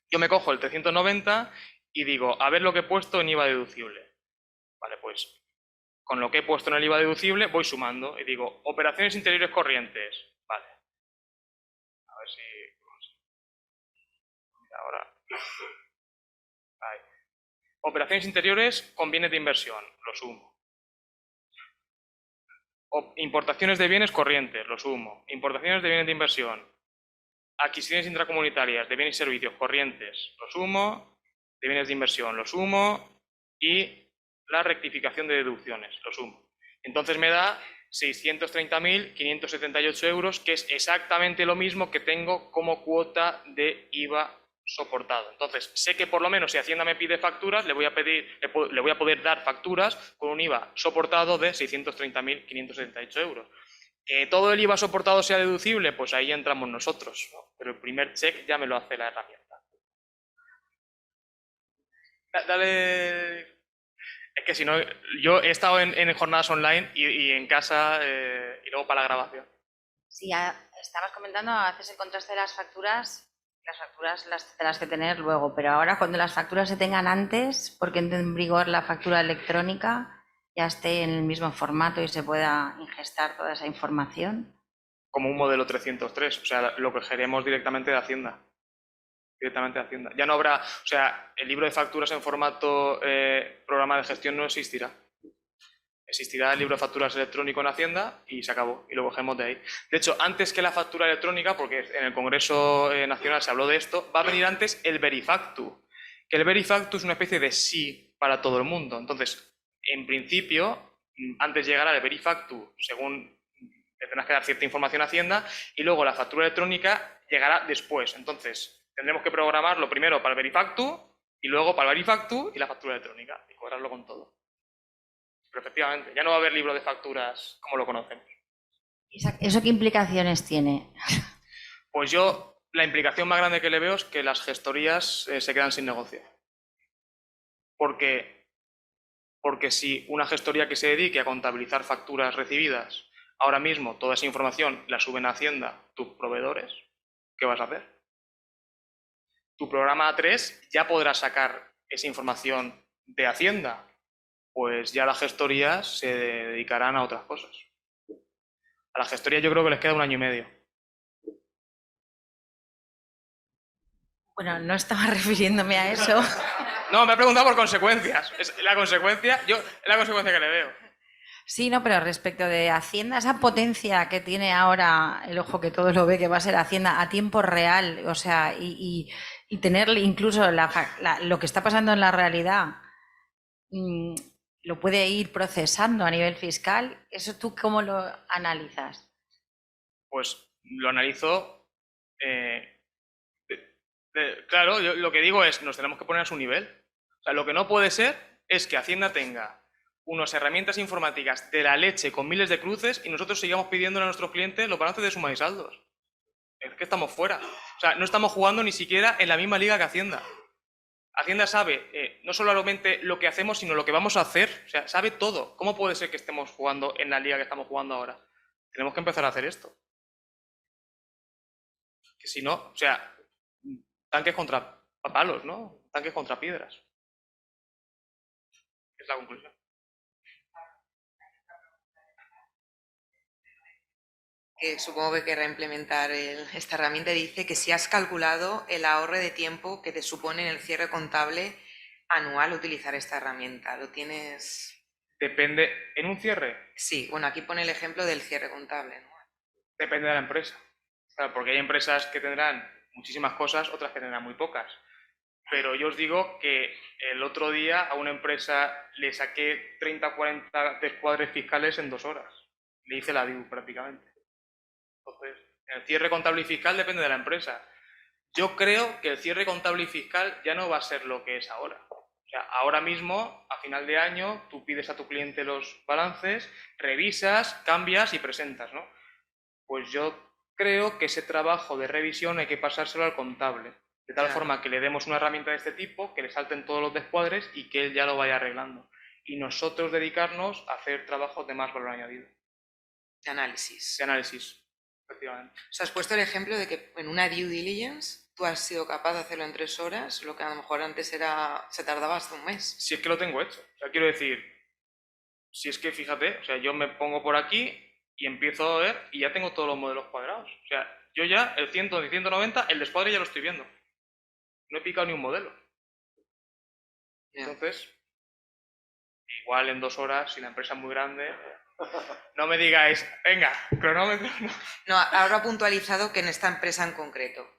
yo me cojo el 390 y digo, a ver lo que he puesto en IVA deducible. Vale, pues con lo que he puesto en el IVA deducible voy sumando y digo, operaciones interiores corrientes. Vale. A ver si... Mira, ahora... Ahí. Operaciones interiores con bienes de inversión, lo sumo. Importaciones de bienes corrientes, lo sumo. Importaciones de bienes de inversión. Adquisiciones intracomunitarias de bienes y servicios corrientes, lo sumo. De bienes de inversión, lo sumo. Y la rectificación de deducciones, lo sumo. Entonces me da 630.578 euros, que es exactamente lo mismo que tengo como cuota de IVA soportado. Entonces, sé que por lo menos si Hacienda me pide facturas, le voy a poder dar facturas con un IVA soportado de 630.578 euros. Que todo el IVA soportado sea deducible, pues ahí entramos nosotros, ¿no? Pero el primer check ya me lo hace la herramienta. Dale... Es que si no, yo he estado en jornadas online y en casa y luego para la grabación. Sí, estabas comentando, haces el contraste de las facturas las tendrás que tener luego, pero ahora cuando las facturas se tengan antes, porque entre en vigor la factura electrónica, ya esté en el mismo formato y se pueda ingestar toda esa información. Como un modelo 303, o sea, lo cogeremos directamente de Hacienda. Directamente de Hacienda. Ya no habrá, o sea, el libro de facturas en formato programa de gestión no existirá. Existirá el libro de facturas electrónico en Hacienda y se acabó, y lo cogemos de ahí. De hecho, antes que la factura electrónica, porque en el Congreso Nacional se habló de esto, va a venir antes el Verifactu, que el Verifactu es una especie de sí para todo el mundo. Entonces, en principio, antes llegará el Verifactu, según le tendrás que dar cierta información a Hacienda, y luego la factura electrónica llegará después. Entonces, tendremos que programarlo primero para el Verifactu, y luego para el Verifactu y la factura electrónica, y cobrarlo con todo. Pero efectivamente, ya no va a haber libro de facturas como lo conocemos. ¿Eso qué implicaciones tiene? Pues yo, la implicación más grande que le veo es que las gestorías se quedan sin negocio. Porque si una gestoría que se dedique a contabilizar facturas recibidas, ahora mismo toda esa información la suben a Hacienda tus proveedores, ¿qué vas a hacer? Tu programa A3 ya podrá sacar esa información de Hacienda, pues ya las gestorías se dedicarán a otras cosas. A las gestorías yo creo que les queda 1 año y medio. Bueno, no estaba refiriéndome a eso. No, me ha preguntado por consecuencias. Es la consecuencia que le veo. Sí, no, pero respecto de Hacienda, esa potencia que tiene ahora, el ojo que todo lo ve, que va a ser Hacienda a tiempo real, o sea, y tener incluso lo que está pasando en la realidad, lo puede ir procesando a nivel fiscal. ¿Eso tú cómo lo analizas? Pues lo analizo. Claro, yo lo que digo es, nos tenemos que poner a su nivel. O sea, lo que no puede ser es que Hacienda tenga unas herramientas informáticas de la leche con miles de cruces y nosotros sigamos pidiéndole a nuestros clientes los balances de suma y saldos. Es que estamos fuera. O sea, no estamos jugando ni siquiera en la misma liga que Hacienda. Hacienda sabe no solamente lo que hacemos, sino lo que vamos a hacer. O sea, sabe todo. ¿Cómo puede ser que estemos jugando en la liga que estamos jugando ahora? Tenemos que empezar a hacer esto. Que si no, o sea, tanques contra palos, ¿no? Tanques contra piedras. Es la conclusión. Que supongo que querrá implementar esta herramienta, dice que si has calculado el ahorro de tiempo que te supone en el cierre contable anual utilizar esta herramienta. ¿Lo tienes? Depende, ¿en un cierre? Sí, bueno, aquí pone el ejemplo del cierre contable, ¿no? Depende de la empresa. Claro, porque hay empresas que tendrán muchísimas cosas, otras que tendrán muy pocas. Pero yo os digo que el otro día a una empresa le saqué 30 o 40 descuadres fiscales en 2 horas. Le hice la DIU prácticamente. Entonces, el cierre contable y fiscal depende de la empresa. Yo creo que el cierre contable y fiscal ya no va a ser lo que es ahora. O sea, ahora mismo, a final de año, tú pides a tu cliente los balances, revisas, cambias y presentas, ¿no? Pues yo creo que ese trabajo de revisión hay que pasárselo al contable, de tal forma que le demos una herramienta de este tipo, que le salten todos los descuadres y que él ya lo vaya arreglando. Y nosotros dedicarnos a hacer trabajos de más valor añadido. De análisis. De análisis, efectivamente. O sea, has puesto el ejemplo de que en una due diligence tú has sido capaz de hacerlo en 3 horas, lo que a lo mejor antes se tardaba hasta un mes. Si es que lo tengo hecho. O sea, quiero decir, si es que fíjate, o sea, yo me pongo por aquí y empiezo a ver y ya tengo todos los modelos cuadrados. O sea, yo ya el 100 y 190, el descuadre ya lo estoy viendo. No he picado ni un modelo. Entonces, igual en 2 horas, si la empresa es muy grande, no me digáis, venga, cronómetro. No, ahora ha puntualizado que en esta empresa en concreto.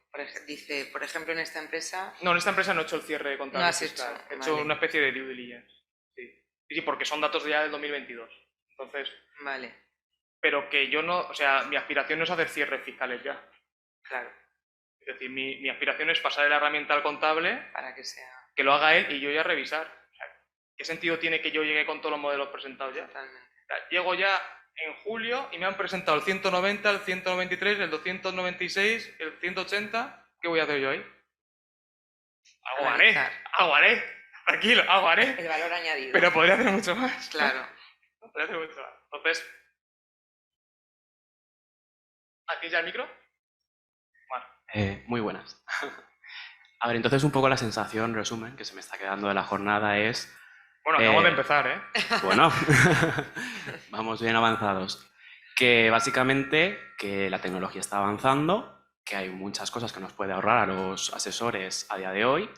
Dice, por ejemplo, en esta empresa... No, en esta empresa no he hecho el cierre contable. No has fiscal. hecho, He hecho vale. una especie de due diligence. Sí. Sí, porque son datos ya del 2022. Entonces, Vale, pero que yo no, o sea, mi aspiración no es hacer cierres fiscales ya. claro, Es decir, mi aspiración es pasar la herramienta al contable, para que sea que lo haga él y yo ya revisar. O sea, ¿qué sentido tiene que yo llegue con todos los modelos presentados ya? totalmente. O sea, llego ya en julio y me han presentado el 190, el 193, el 296, el 180. ¿Qué voy a hacer yo ahí? Analizar. Aguaré. Tranquilo, aguaré. El valor añadido. Pero podría hacer mucho más. Claro. Podría hacer mucho más. Entonces, ¿aquí ya el micro? Bueno. Muy buenas. A ver, entonces un poco la sensación, resumen, que se me está quedando de la jornada es... Bueno, acabamos de empezar, ¿eh? Bueno, vamos bien avanzados. Que básicamente que la tecnología está avanzando, que hay muchas cosas que nos puede ahorrar a los asesores a día de hoy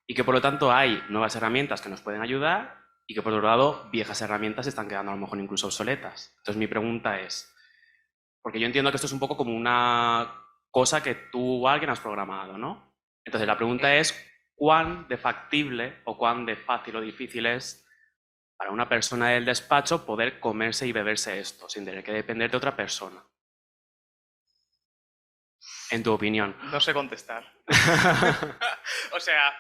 y que por lo tanto hay nuevas herramientas que nos pueden ayudar y que por otro lado viejas herramientas están quedando a lo mejor incluso obsoletas. Entonces mi pregunta es, porque yo entiendo que esto es un poco como una cosa que tú o alguien has programado, ¿no? Entonces la pregunta es, ¿cuán de factible o cuán de fácil o difícil es para una persona del despacho poder comerse y beberse esto sin tener que depender de otra persona? En tu opinión. No sé contestar. O sea,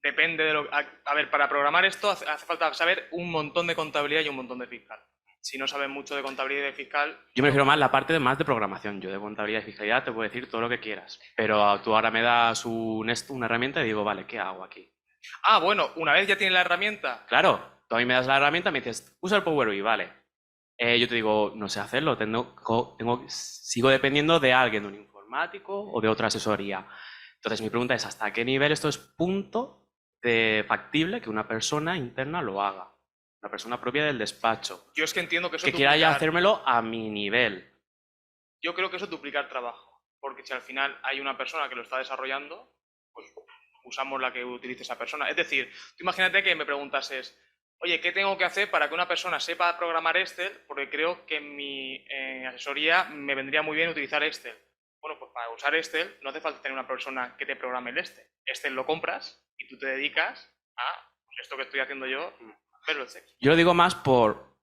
depende de lo... A ver, para programar esto hace falta saber un montón de contabilidad y un montón de fiscal. Si no sabes mucho de contabilidad y de fiscal... Yo me refiero más a la parte más de programación. Yo de contabilidad y fiscalidad te puedo decir todo lo que quieras. Pero tú ahora me das una herramienta y digo, vale, ¿qué hago aquí? Ah, bueno, una vez ya tienes la herramienta... Claro, tú a mí me das la herramienta y me dices, usa el Power BI, vale. Yo te digo, no sé hacerlo, sigo dependiendo de alguien, de un informático o de otra asesoría. Entonces mi pregunta es, ¿hasta qué nivel esto es punto de factible que una persona interna lo haga? Una persona propia del despacho. Yo es que entiendo que eso Que quiera ya duplicar- hacérmelo a mi nivel. Yo creo que eso es duplicar trabajo. Porque si al final hay una persona que lo está desarrollando, pues usamos la que utilice esa persona. Es decir, tú imagínate que me preguntases, oye, ¿qué tengo que hacer para que una persona sepa programar Excel? Porque creo que en mi asesoría me vendría muy bien utilizar Excel. Bueno, pues para usar Excel no hace falta tener una persona que te programe el Excel. Excel lo compras y tú te dedicas a pues esto que estoy haciendo yo, verlo Excel. Yo lo digo más por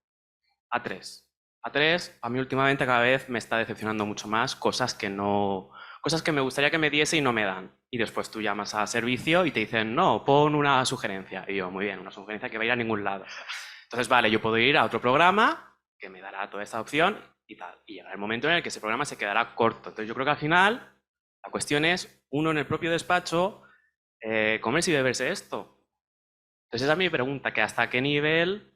A3. A3, a mí últimamente cada vez me está decepcionando mucho más cosas que me gustaría que me diese y no me dan. Y después tú llamas a servicio y te dicen, no, pon una sugerencia. Y yo, muy bien, una sugerencia que va a ir a ningún lado. Entonces, vale, yo puedo ir a otro programa que me dará toda esta opción y tal. Y llegará el momento en el que ese programa se quedará corto. Entonces yo creo que al final la cuestión es, uno en el propio despacho, comerse y beberse esto. Entonces esa es mi pregunta, que hasta qué nivel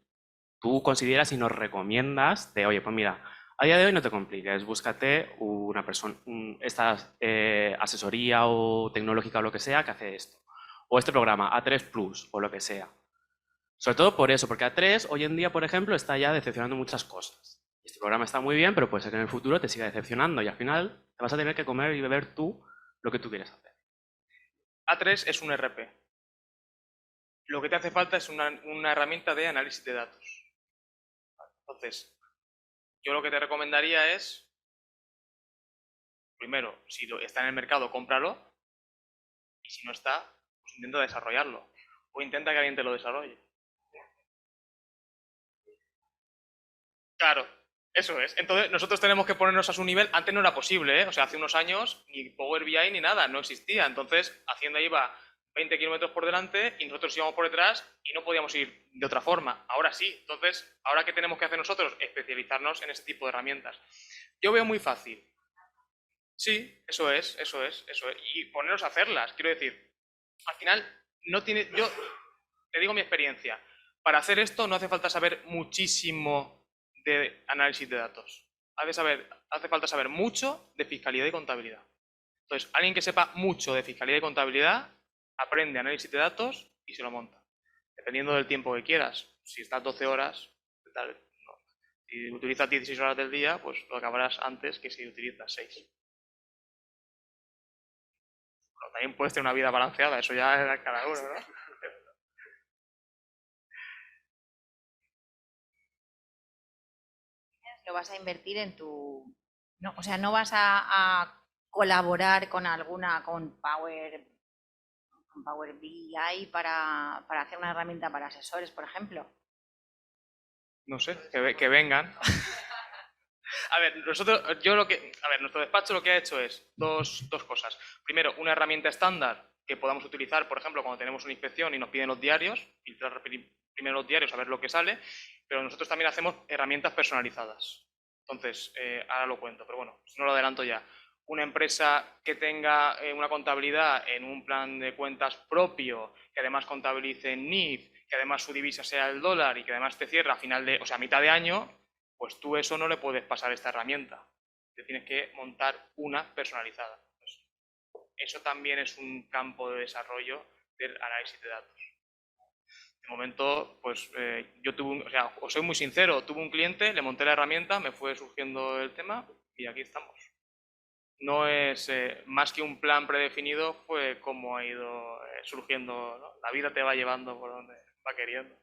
tú consideras y nos recomiendas de, oye, pues mira, a día de hoy no te compliques, búscate una persona, esta asesoría o tecnológica o lo que sea que hace esto. O este programa, A3 Plus o lo que sea. Sobre todo por eso, porque A3 hoy en día, por ejemplo, está ya decepcionando muchas cosas. Este programa está muy bien, pero puede ser que en el futuro te siga decepcionando y al final te vas a tener que comer y beber tú lo que tú quieres hacer. A3 es un RP. Lo que te hace falta es una herramienta de análisis de datos. Entonces, yo lo que te recomendaría es, primero, si está en el mercado, cómpralo. Y si no está, pues intenta desarrollarlo. O intenta que alguien te lo desarrolle. Claro, eso es. Entonces, nosotros tenemos que ponernos a su nivel. Antes no era posible, ¿eh? O sea, hace unos años ni Power BI ni nada, no existía. Entonces, Hacienda iba 20 kilómetros por delante y nosotros íbamos por detrás y no podíamos ir de otra forma. Ahora sí. Entonces, ¿ahora qué tenemos que hacer nosotros? Especializarnos en ese tipo de herramientas. Yo veo muy fácil. Sí, eso es. Y ponernos a hacerlas. Quiero decir, al final, no tiene. Yo te digo mi experiencia. Para hacer esto no hace falta saber muchísimo de análisis de datos. Hace falta saber mucho de fiscalidad y contabilidad. Entonces, alguien que sepa mucho de fiscalidad y contabilidad aprende análisis de datos y se lo monta. Dependiendo del tiempo que quieras. Si estás 12 horas, tal, no. Si utilizas 16 horas del día, pues lo acabarás antes que si utilizas 6. Bueno, también puedes tener una vida balanceada, eso ya es cada uno, ¿no? Lo vas a invertir en tu... No, o sea, no vas a colaborar con con Power BI para hacer una herramienta para asesores, por ejemplo. No sé, que vengan. A ver, nuestro despacho lo que ha hecho es dos cosas. Primero, una herramienta estándar que podamos utilizar, por ejemplo, cuando tenemos una inspección y nos piden los diarios, filtrar primero los diarios a ver lo que sale, pero nosotros también hacemos herramientas personalizadas. Entonces, ahora lo cuento, pero bueno, no lo adelanto ya. Una empresa que tenga una contabilidad en un plan de cuentas propio, que además contabilice en NIF, que además su divisa sea el dólar y que además te cierra a mitad de año, pues tú eso no le puedes pasar esta herramienta. Te tienes que montar una personalizada. Pues eso también es un campo de desarrollo del análisis de datos. De momento, pues yo os soy muy sincero, tuve un cliente, le monté la herramienta, me fue surgiendo el tema y aquí estamos. No es más que un plan predefinido, fue como ha ido surgiendo, ¿no? La vida te va llevando por donde va queriendo.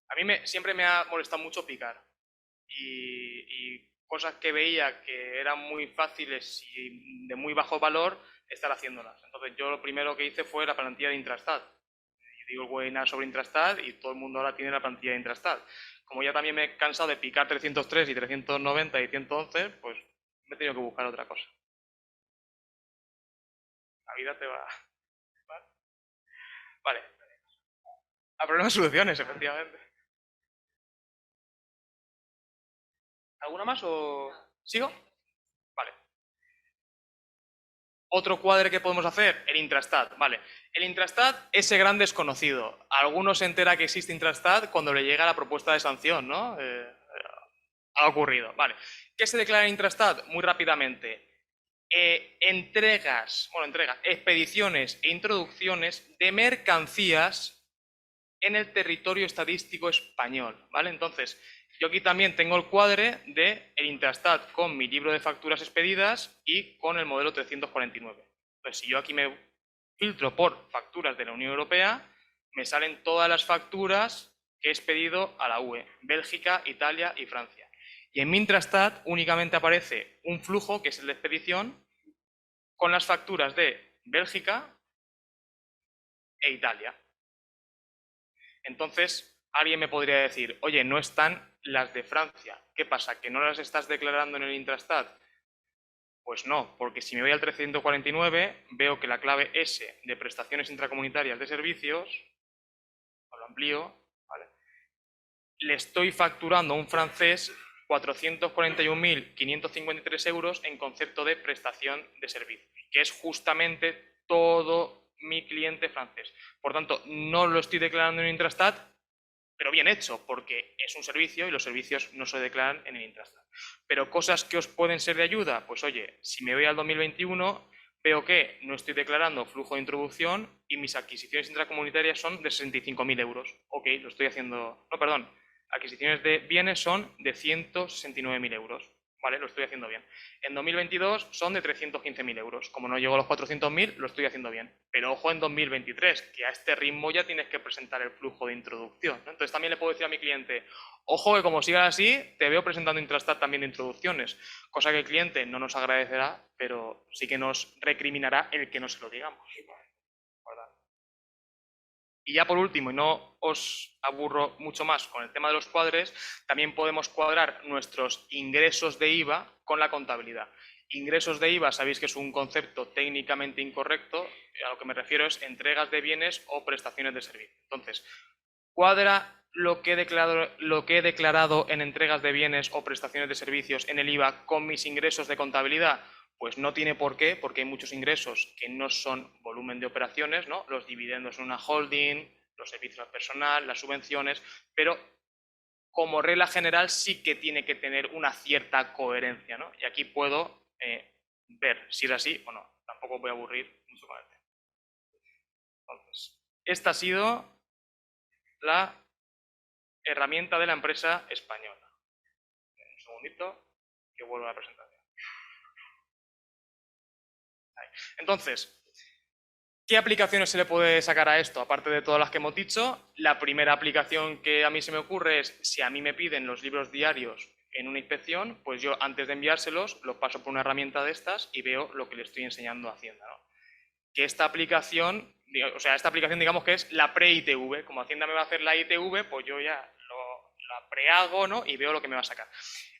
A mí siempre me ha molestado mucho picar y cosas que veía que eran muy fáciles y de muy bajo valor, estar haciéndolas. Entonces yo lo primero que hice fue la plantilla de Intrastat. Y digo el webinar sobre Intrastat y todo el mundo ahora tiene la plantilla de Intrastat. Como ya también me he cansado de picar 303 y 390 y 111, pues me he tenido que buscar otra cosa. La vida te va... Vale. A problemas soluciones, efectivamente. ¿Alguna más o sigo? Vale. Otro cuadre que podemos hacer, el Intrastat. Vale. El Intrastat, ese gran desconocido. Algunos se entera que existe Intrastat cuando le llega la propuesta de sanción, ¿no? Ha ocurrido. Vale. ¿Qué se declara en Intrastat? Muy rápidamente. Expediciones e introducciones de mercancías en el territorio estadístico español, ¿vale? Entonces, yo aquí también tengo el cuadre de el Intrastat con mi libro de facturas expedidas y con el modelo 349. Entonces, si yo aquí me filtro por facturas de la Unión Europea, me salen todas las facturas que he expedido a la UE, Bélgica, Italia y Francia. Y en mi Intrastat únicamente aparece un flujo, que es el de expedición, con las facturas de Bélgica e Italia. Entonces, alguien me podría decir, oye, no están las de Francia. ¿Qué pasa? ¿Que no las estás declarando en el Intrastat? Pues no, porque si me voy al 349, veo que la clave S de prestaciones intracomunitarias de servicios, lo amplío, ¿vale? Le estoy facturando a un francés 441.553 euros en concepto de prestación de servicios, que es justamente todo mi cliente francés. Por tanto, no lo estoy declarando en el Intrastat, pero bien hecho, porque es un servicio y los servicios no se declaran en el Intrastat. Pero cosas que os pueden ser de ayuda, pues oye, si me voy al 2021, veo que no estoy declarando flujo de introducción y mis adquisiciones intracomunitarias son de 65.000 euros. Ok, lo estoy haciendo... No, perdón. Adquisiciones de bienes son de 169.000 euros. Vale, lo estoy haciendo bien. En 2022 son de 315.000 euros. Como no llego a los 400.000, lo estoy haciendo bien. Pero ojo en 2023, que a este ritmo ya tienes que presentar el flujo de introducción, ¿no? Entonces también le puedo decir a mi cliente, ojo que como sigas así, te veo presentando Intrastat también de introducciones. Cosa que el cliente no nos agradecerá, pero sí que nos recriminará el que no se lo digamos. ¿Verdad? Y ya por último, y no os aburro mucho más con el tema de los cuadres, también podemos cuadrar nuestros ingresos de IVA con la contabilidad. Ingresos de IVA, sabéis que es un concepto técnicamente incorrecto, a lo que me refiero es entregas de bienes o prestaciones de servicio. Entonces, ¿cuadra lo que he declarado en entregas de bienes o prestaciones de servicios en el IVA con mis ingresos de contabilidad? Pues no tiene por qué, porque hay muchos ingresos que no son volumen de operaciones, ¿no? Los dividendos en una holding, los servicios al personal, las subvenciones, pero como regla general sí que tiene que tener una cierta coherencia, ¿no? Y aquí puedo ver si es así o no. Tampoco voy a aburrir mucho con el tema. Entonces, esta ha sido la herramienta de la empresa española. Un segundito que vuelvo a la presentación. Entonces, ¿qué aplicaciones se le puede sacar a esto? Aparte de todas las que hemos dicho, la primera aplicación que a mí se me ocurre es, si a mí me piden los libros diarios en una inspección, pues yo antes de enviárselos los paso por una herramienta de estas y veo lo que le estoy enseñando a Hacienda, ¿no? Que esta aplicación, digamos que es la pre-ITV. Como Hacienda me va a hacer la ITV, pues yo ya la prehago, ¿no? Y veo lo que me va a sacar.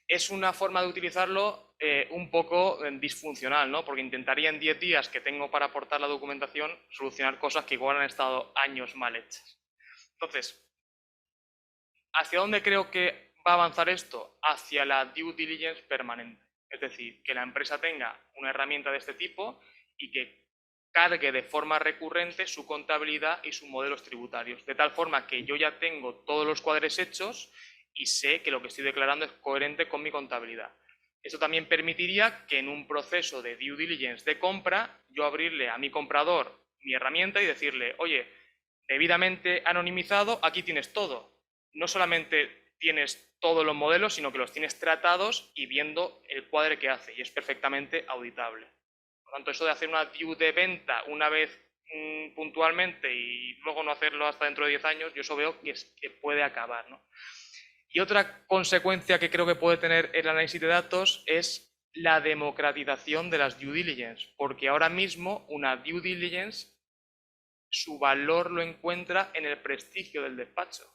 Es una forma de utilizarlo un poco disfuncional, ¿no? Porque intentaría en 10 días que tengo para aportar la documentación solucionar cosas que igual han estado años mal hechas. Entonces, ¿hacia dónde creo que va a avanzar esto? Hacia la due diligence permanente. Es decir, que la empresa tenga una herramienta de este tipo y que cargue de forma recurrente su contabilidad y sus modelos tributarios, de tal forma que yo ya tengo todos los cuadres hechos y sé que lo que estoy declarando es coherente con mi contabilidad. Esto también permitiría que en un proceso de due diligence de compra, yo abrirle a mi comprador mi herramienta y decirle, oye, debidamente anonimizado, aquí tienes todo. No solamente tienes todos los modelos, sino que los tienes tratados y viendo el cuadre que hace, y es perfectamente auditable. Por lo tanto, eso de hacer una due de venta una vez puntualmente y luego no hacerlo hasta dentro de 10 años, yo eso veo que puede acabar, ¿no? Y otra consecuencia que creo que puede tener el análisis de datos es la democratización de las due diligence, porque ahora mismo una due diligence, su valor lo encuentra en el prestigio del despacho.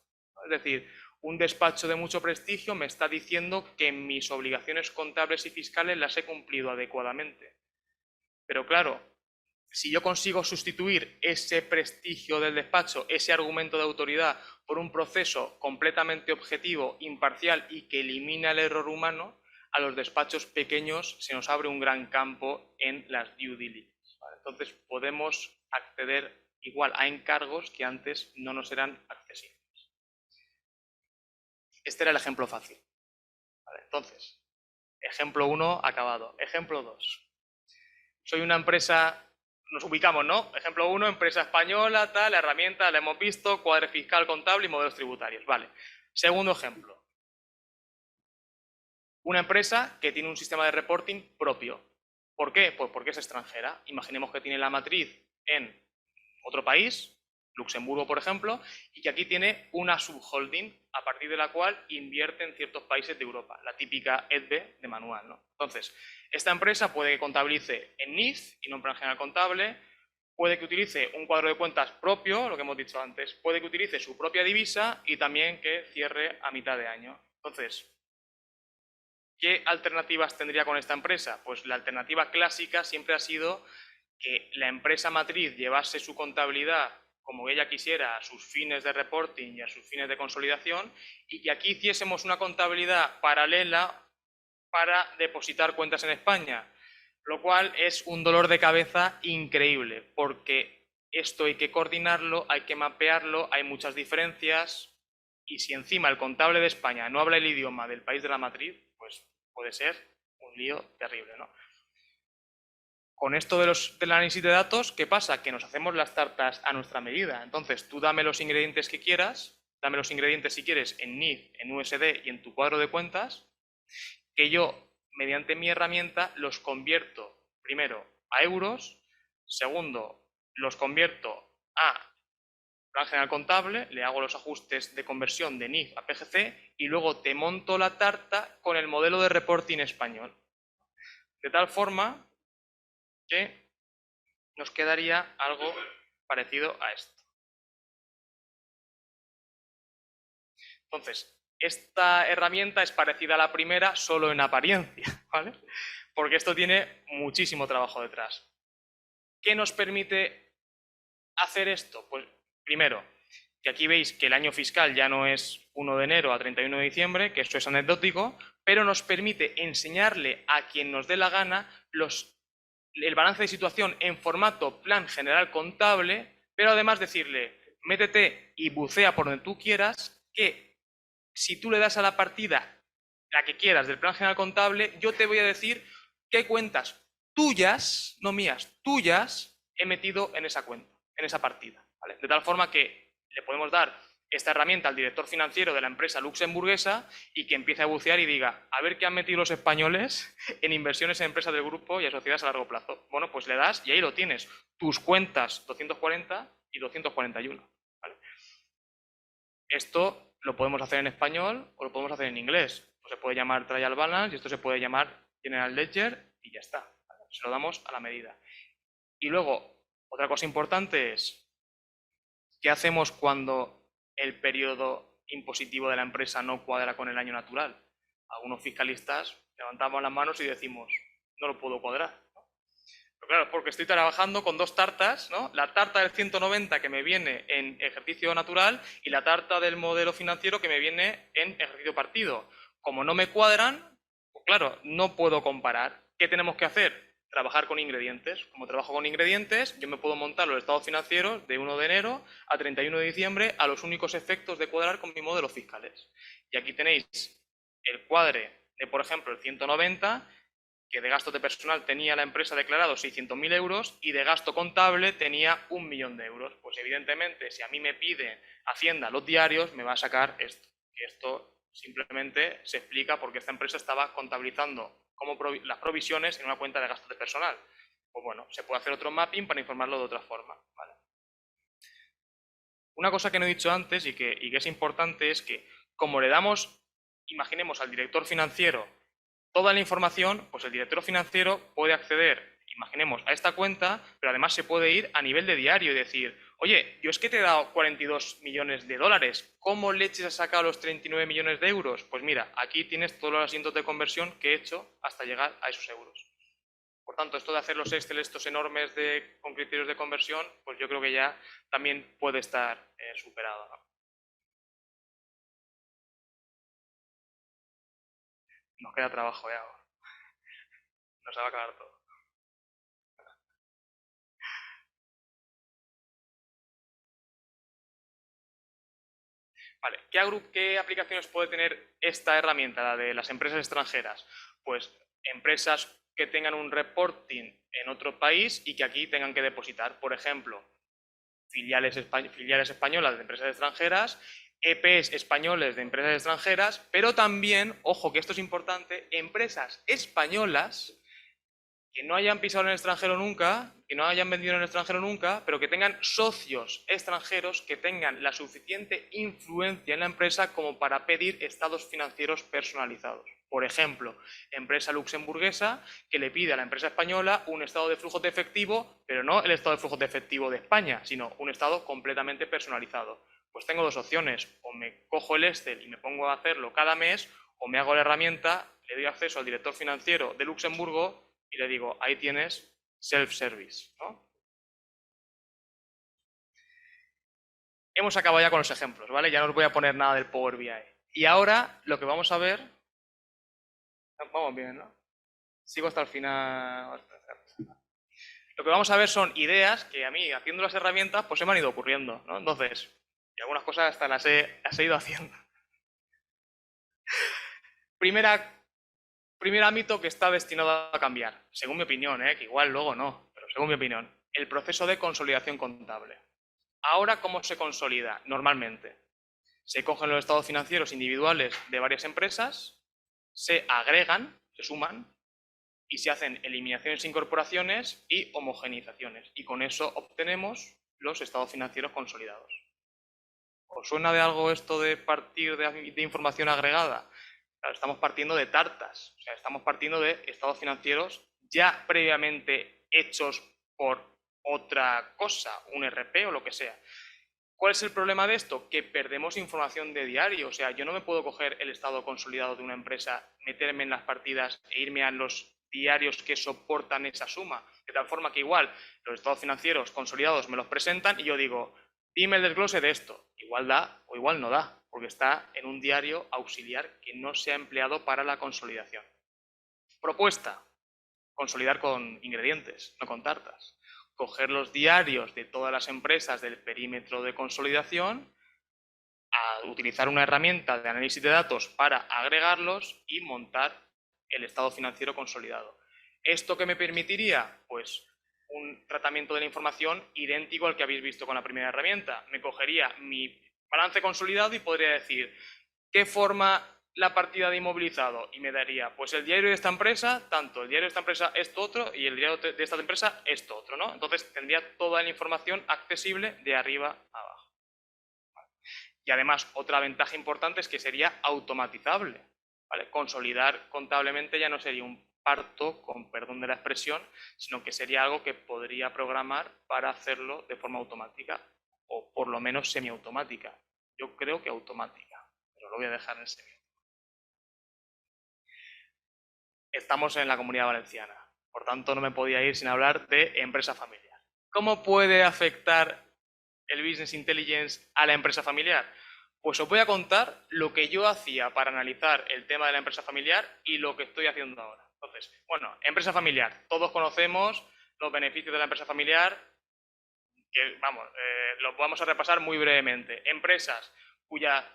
Es decir, un despacho de mucho prestigio me está diciendo que mis obligaciones contables y fiscales las he cumplido adecuadamente. Pero claro, si yo consigo sustituir ese prestigio del despacho, ese argumento de autoridad, por un proceso completamente objetivo, imparcial y que elimina el error humano, a los despachos pequeños se nos abre un gran campo en las due diligence. ¿Vale? Entonces podemos acceder igual a encargos que antes no nos eran accesibles. Este era el ejemplo fácil. ¿Vale? Entonces, ejemplo 1 acabado. Ejemplo 2. Soy una empresa, nos ubicamos, ¿no? Ejemplo 1, empresa española, tal, la herramienta, la hemos visto, cuadre fiscal, contable y modelos tributarios. Vale. Segundo ejemplo. Una empresa que tiene un sistema de reporting propio. ¿Por qué? Pues porque es extranjera. Imaginemos que tiene la matriz en otro país, Luxemburgo, por ejemplo, y que aquí tiene una subholding a partir de la cual invierte en ciertos países de Europa, la típica EDB de manual, ¿no? Entonces, esta empresa puede que contabilice en NIF y no en plan general contable, puede que utilice un cuadro de cuentas propio, lo que hemos dicho antes, puede que utilice su propia divisa y también que cierre a mitad de año. Entonces, ¿qué alternativas tendría con esta empresa? Pues la alternativa clásica siempre ha sido que la empresa matriz llevase su contabilidad como ella quisiera a sus fines de reporting y a sus fines de consolidación y que aquí hiciésemos una contabilidad paralela para depositar cuentas en España, lo cual es un dolor de cabeza increíble porque esto hay que coordinarlo, hay que mapearlo, hay muchas diferencias y si encima el contable de España no habla el idioma del país de la matriz, pues puede ser un lío terrible, ¿no? Con esto del análisis de datos, ¿qué pasa? Que nos hacemos las tartas a nuestra medida. Entonces, tú dame los ingredientes que quieras, dame los ingredientes si quieres en NIF, en USD y en tu cuadro de cuentas, que yo mediante mi herramienta los convierto primero a euros, segundo, los convierto a plan general contable, le hago los ajustes de conversión de NIF a PGC y luego te monto la tarta con el modelo de reporting español. De tal forma que nos quedaría algo parecido a esto. Entonces, esta herramienta es parecida a la primera solo en apariencia, ¿vale? Porque esto tiene muchísimo trabajo detrás. ¿Qué nos permite hacer esto? Pues primero, que aquí veis que el año fiscal ya no es 1 de enero a 31 de diciembre, que esto es anecdótico, pero nos permite enseñarle a quien nos dé la gana el balance de situación en formato plan general contable, pero además decirle, métete y bucea por donde tú quieras, que si tú le das a la partida la que quieras del plan general contable, yo te voy a decir qué cuentas tuyas, no mías, tuyas, he metido en esa cuenta, en esa partida, ¿vale? De tal forma que le podemos dar esta herramienta al director financiero de la empresa luxemburguesa y que empiece a bucear y diga, a ver qué han metido los españoles en inversiones en empresas del grupo y en sociedades a largo plazo. Bueno, pues le das y ahí lo tienes, tus cuentas 240 y 241. ¿Vale? Esto lo podemos hacer en español o lo podemos hacer en inglés. Esto se puede llamar Trial Balance y esto se puede llamar General Ledger y ya está. ¿Vale? Se lo damos a la medida. Y luego, otra cosa importante es, ¿qué hacemos cuando el periodo impositivo de la empresa no cuadra con el año natural? Algunos fiscalistas levantamos las manos y decimos, no lo puedo cuadrar. Pero claro, porque estoy trabajando con dos tartas, ¿no? La tarta del 190 que me viene en ejercicio natural y la tarta del modelo financiero que me viene en ejercicio partido. Como no me cuadran, pues claro, no puedo comparar. ¿Qué tenemos que hacer? Trabajar con ingredientes. Como trabajo con ingredientes, yo me puedo montar los estados financieros de 1 de enero a 31 de diciembre a los únicos efectos de cuadrar con mis modelos fiscales. Y aquí tenéis el cuadre de, por ejemplo, el 190, que de gasto de personal tenía la empresa declarado 600.000 euros y de gasto contable tenía 1 millón de euros. Pues evidentemente, si a mí me pide Hacienda los diarios, me va a sacar esto. Y esto simplemente se explica porque esta empresa estaba contabilizando como las provisiones en una cuenta de gasto de personal. Pues bueno, se puede hacer otro mapping para informarlo de otra forma, ¿vale? Una cosa que no he dicho antes y que es importante es que como le damos, imaginemos al director financiero toda la información, pues el director financiero puede acceder, imaginemos, a esta cuenta, pero además se puede ir a nivel de diario y decir, oye, yo es que te he dado 42 millones de dólares, ¿cómo leches has sacado los 39 millones de euros? Pues mira, aquí tienes todos los asientos de conversión que he hecho hasta llegar a esos euros. Por tanto, esto de hacer los Excel estos enormes con criterios de conversión, pues yo creo que ya también puede estar superado, ¿no? Nos queda trabajo ya. Nos va a acabar todo. Vale, ¿qué aplicaciones puede tener esta herramienta, la de las empresas extranjeras? Pues empresas que tengan un reporting en otro país y que aquí tengan que depositar, por ejemplo, filiales españolas de empresas extranjeras, EPs españoles de empresas extranjeras, pero también, ojo que esto es importante, empresas españolas que no hayan pisado en el extranjero nunca, que no hayan vendido en el extranjero nunca, pero que tengan socios extranjeros que tengan la suficiente influencia en la empresa como para pedir estados financieros personalizados. Por ejemplo, empresa luxemburguesa que le pide a la empresa española un estado de flujo de efectivo, pero no el estado de flujo de efectivo de España, sino un estado completamente personalizado. Pues tengo dos opciones, o me cojo el Excel y me pongo a hacerlo cada mes, o me hago la herramienta, le doy acceso al director financiero de Luxemburgo y le digo, ahí tienes self-service, ¿no? Hemos acabado ya con los ejemplos, ¿vale? Ya no os voy a poner nada del Power BI. Y ahora lo que vamos a ver... Vamos bien, ¿no? Sigo hasta el final... Lo que vamos a ver son ideas que a mí, haciendo las herramientas, pues se me han ido ocurriendo, ¿no? Entonces, y algunas cosas hasta las he ido haciendo. Primer ámbito que está destinado a cambiar, según mi opinión, que igual luego no, pero según mi opinión, el proceso de consolidación contable. Ahora, ¿cómo se consolida? Normalmente, se cogen los estados financieros individuales de varias empresas, se agregan se suman y se hacen eliminaciones e incorporaciones y homogeneizaciones. Y con eso obtenemos los estados financieros consolidados. ¿Os suena de algo esto de partir de información agregada? Claro, estamos partiendo de tartas, o sea, estamos partiendo de estados financieros ya previamente hechos por otra cosa, un RP o lo que sea. ¿Cuál es el problema de esto? Que perdemos información de diario. O sea, yo no me puedo coger el estado consolidado de una empresa, meterme en las partidas e irme a los diarios que soportan esa suma. De tal forma que igual los estados financieros consolidados me los presentan y yo digo, dime el desglose de esto. Igual da o igual no da, porque está en un diario auxiliar que no se ha empleado para la consolidación. Propuesta: consolidar con ingredientes, no con tartas. Coger los diarios de todas las empresas del perímetro de consolidación, a utilizar una herramienta de análisis de datos para agregarlos y montar el estado financiero consolidado. ¿Esto qué me permitiría? Pues un tratamiento de la información idéntico al que habéis visto con la primera herramienta. Me cogería mi balance consolidado y podría decir qué forma la partida de inmovilizado y me daría, pues el diario de esta empresa, tanto, el diario de esta empresa esto otro y el diario de esta empresa esto otro, ¿no? Entonces tendría toda la información accesible de arriba a abajo. Y además otra ventaja importante es que sería automatizable, ¿vale? Consolidar contablemente ya no sería un parto, con perdón de la expresión, sino que sería algo que podría programar para hacerlo de forma automática o por lo menos semiautomática. Yo creo que automática, pero lo voy a dejar en semi. Estamos en la Comunidad Valenciana, por tanto no me podía ir sin hablar de empresa familiar. ¿Cómo puede afectar el Business Intelligence a la empresa familiar? Pues os voy a contar lo que yo hacía para analizar el tema de la empresa familiar y lo que estoy haciendo ahora. Entonces, bueno, empresa familiar. Todos conocemos los beneficios de la empresa familiar, que vamos, los vamos a repasar muy brevemente. Empresas cuya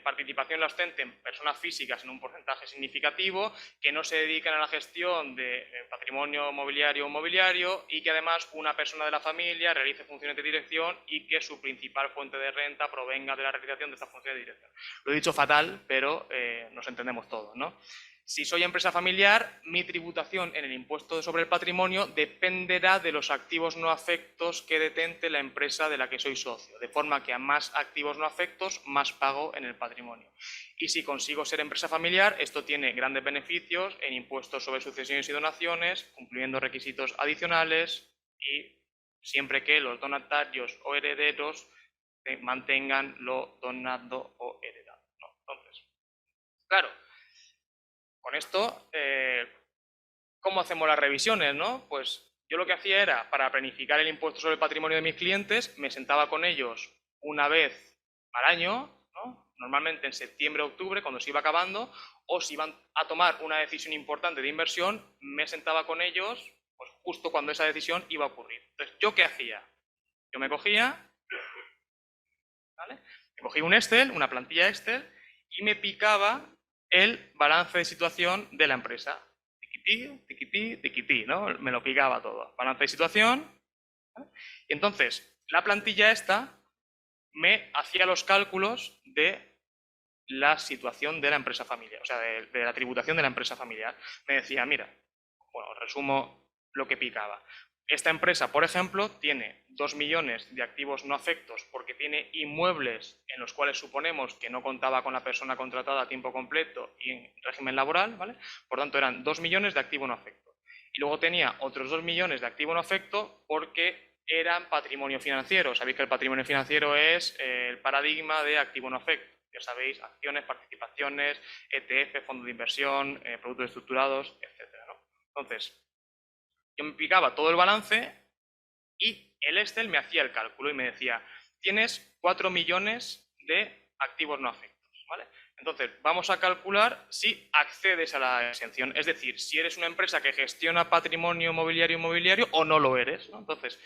participación la ostenten personas físicas en un porcentaje significativo, que no se dedican a la gestión de patrimonio mobiliario o mobiliario y que además una persona de la familia realice funciones de dirección y que su principal fuente de renta provenga de la realización de estas funciones de dirección. Lo he dicho fatal, pero nos entendemos todos, ¿no? Si soy empresa familiar, mi tributación en el impuesto sobre el patrimonio dependerá de los activos no afectos que detente la empresa de la que soy socio, de forma que a más activos no afectos, más pago en el patrimonio. Y si consigo ser empresa familiar, esto tiene grandes beneficios en impuestos sobre sucesiones y donaciones, cumpliendo requisitos adicionales y siempre que los donatarios o herederos mantengan lo donado o heredado, ¿no? Entonces, claro, con esto, ¿cómo hacemos las revisiones, no? Pues yo lo que hacía era, para planificar el impuesto sobre el patrimonio de mis clientes, me sentaba con ellos una vez al año, ¿no? Normalmente en septiembre o octubre, cuando se iba acabando, o si iban a tomar una decisión importante de inversión, me sentaba con ellos pues, justo cuando esa decisión iba a ocurrir. Entonces, ¿yo qué hacía? Yo me cogía, ¿vale? Me cogía un Excel, una plantilla Excel, y me picaba el balance de situación de la empresa. Tiquití, tiquití, tiquití, ¿no? Me lo picaba todo. Balance de situación. ¿Vale? Y entonces, la plantilla esta me hacía los cálculos de la situación de la empresa familiar, o sea, de la tributación de la empresa familiar. Me decía, mira, bueno, resumo lo que picaba. Esta empresa, por ejemplo, tiene 2 millones de activos no afectos porque tiene inmuebles en los cuales suponemos que no contaba con la persona contratada a tiempo completo y en régimen laboral, ¿vale? Por tanto, eran 2 millones de activo no afecto. Y luego tenía otros 2 millones de activo no afecto porque eran patrimonio financiero. Sabéis que el patrimonio financiero es el paradigma de activo no afecto. Ya sabéis, acciones, participaciones, ETF, fondos de inversión, productos estructurados, etcétera, ¿no? Entonces, yo me picaba todo el balance y el Excel me hacía el cálculo y me decía, tienes 4 millones de activos no afectos, ¿vale? Entonces, vamos a calcular si accedes a la exención, es decir, si eres una empresa que gestiona patrimonio mobiliario o no lo eres, ¿no? Entonces,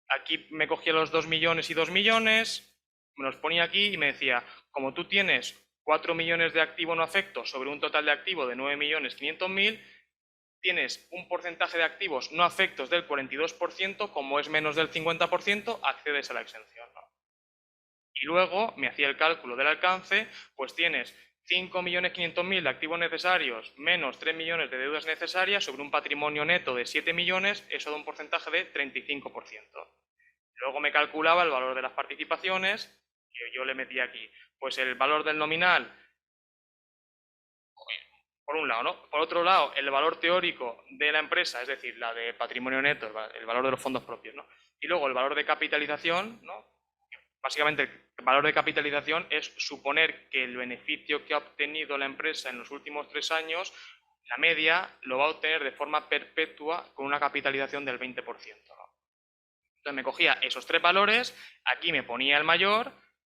aquí me cogía los 2 millones y 2 millones, me los ponía aquí y me decía, como tú tienes 4 millones de activo no afectos sobre un total de activo de 9.500.000, tienes un porcentaje de activos no afectos del 42%, como es menos del 50%, accedes a la exención, ¿no? Y luego me hacía el cálculo del alcance, pues tienes 5.500.000 de activos necesarios menos 3 millones de deudas necesarias sobre un patrimonio neto de 7 millones, eso da un porcentaje de 35%. Luego me calculaba el valor de las participaciones, que yo le metía aquí. Pues el valor del nominal, por un lado, ¿no? Por otro lado, el valor teórico de la empresa, es decir, la de patrimonio neto, el valor de los fondos propios, ¿no? Y luego el valor de capitalización, ¿no? Básicamente, el valor de capitalización es suponer que el beneficio que ha obtenido la empresa en los últimos 3 años, la media, lo va a obtener de forma perpetua con una capitalización del 20%, ¿no? Entonces me cogía esos 3 valores, aquí me ponía el mayor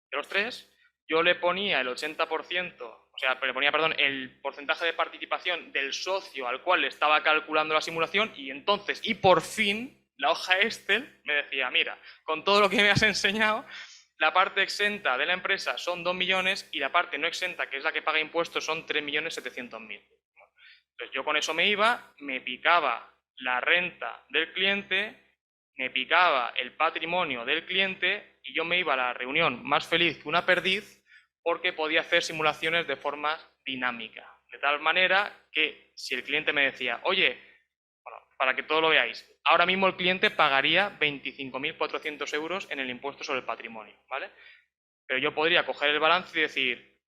de los 3, yo le ponía el 80%, o sea, le ponía, perdón, el porcentaje de participación del socio al cual le estaba calculando la simulación y entonces, y por fin, la hoja Excel me decía, mira, con todo lo que me has enseñado, la parte exenta de la empresa son 2 millones y la parte no exenta, que es la que paga impuestos, son 3.700.000. Entonces yo con eso me iba, me picaba la renta del cliente, me picaba el patrimonio del cliente y yo me iba a la reunión más feliz que una perdiz porque podía hacer simulaciones de forma dinámica. De tal manera que si el cliente me decía, oye, bueno, para que todo lo veáis, ahora mismo el cliente pagaría 25.400 euros en el impuesto sobre el patrimonio, ¿vale? Pero yo podría coger el balance y decir,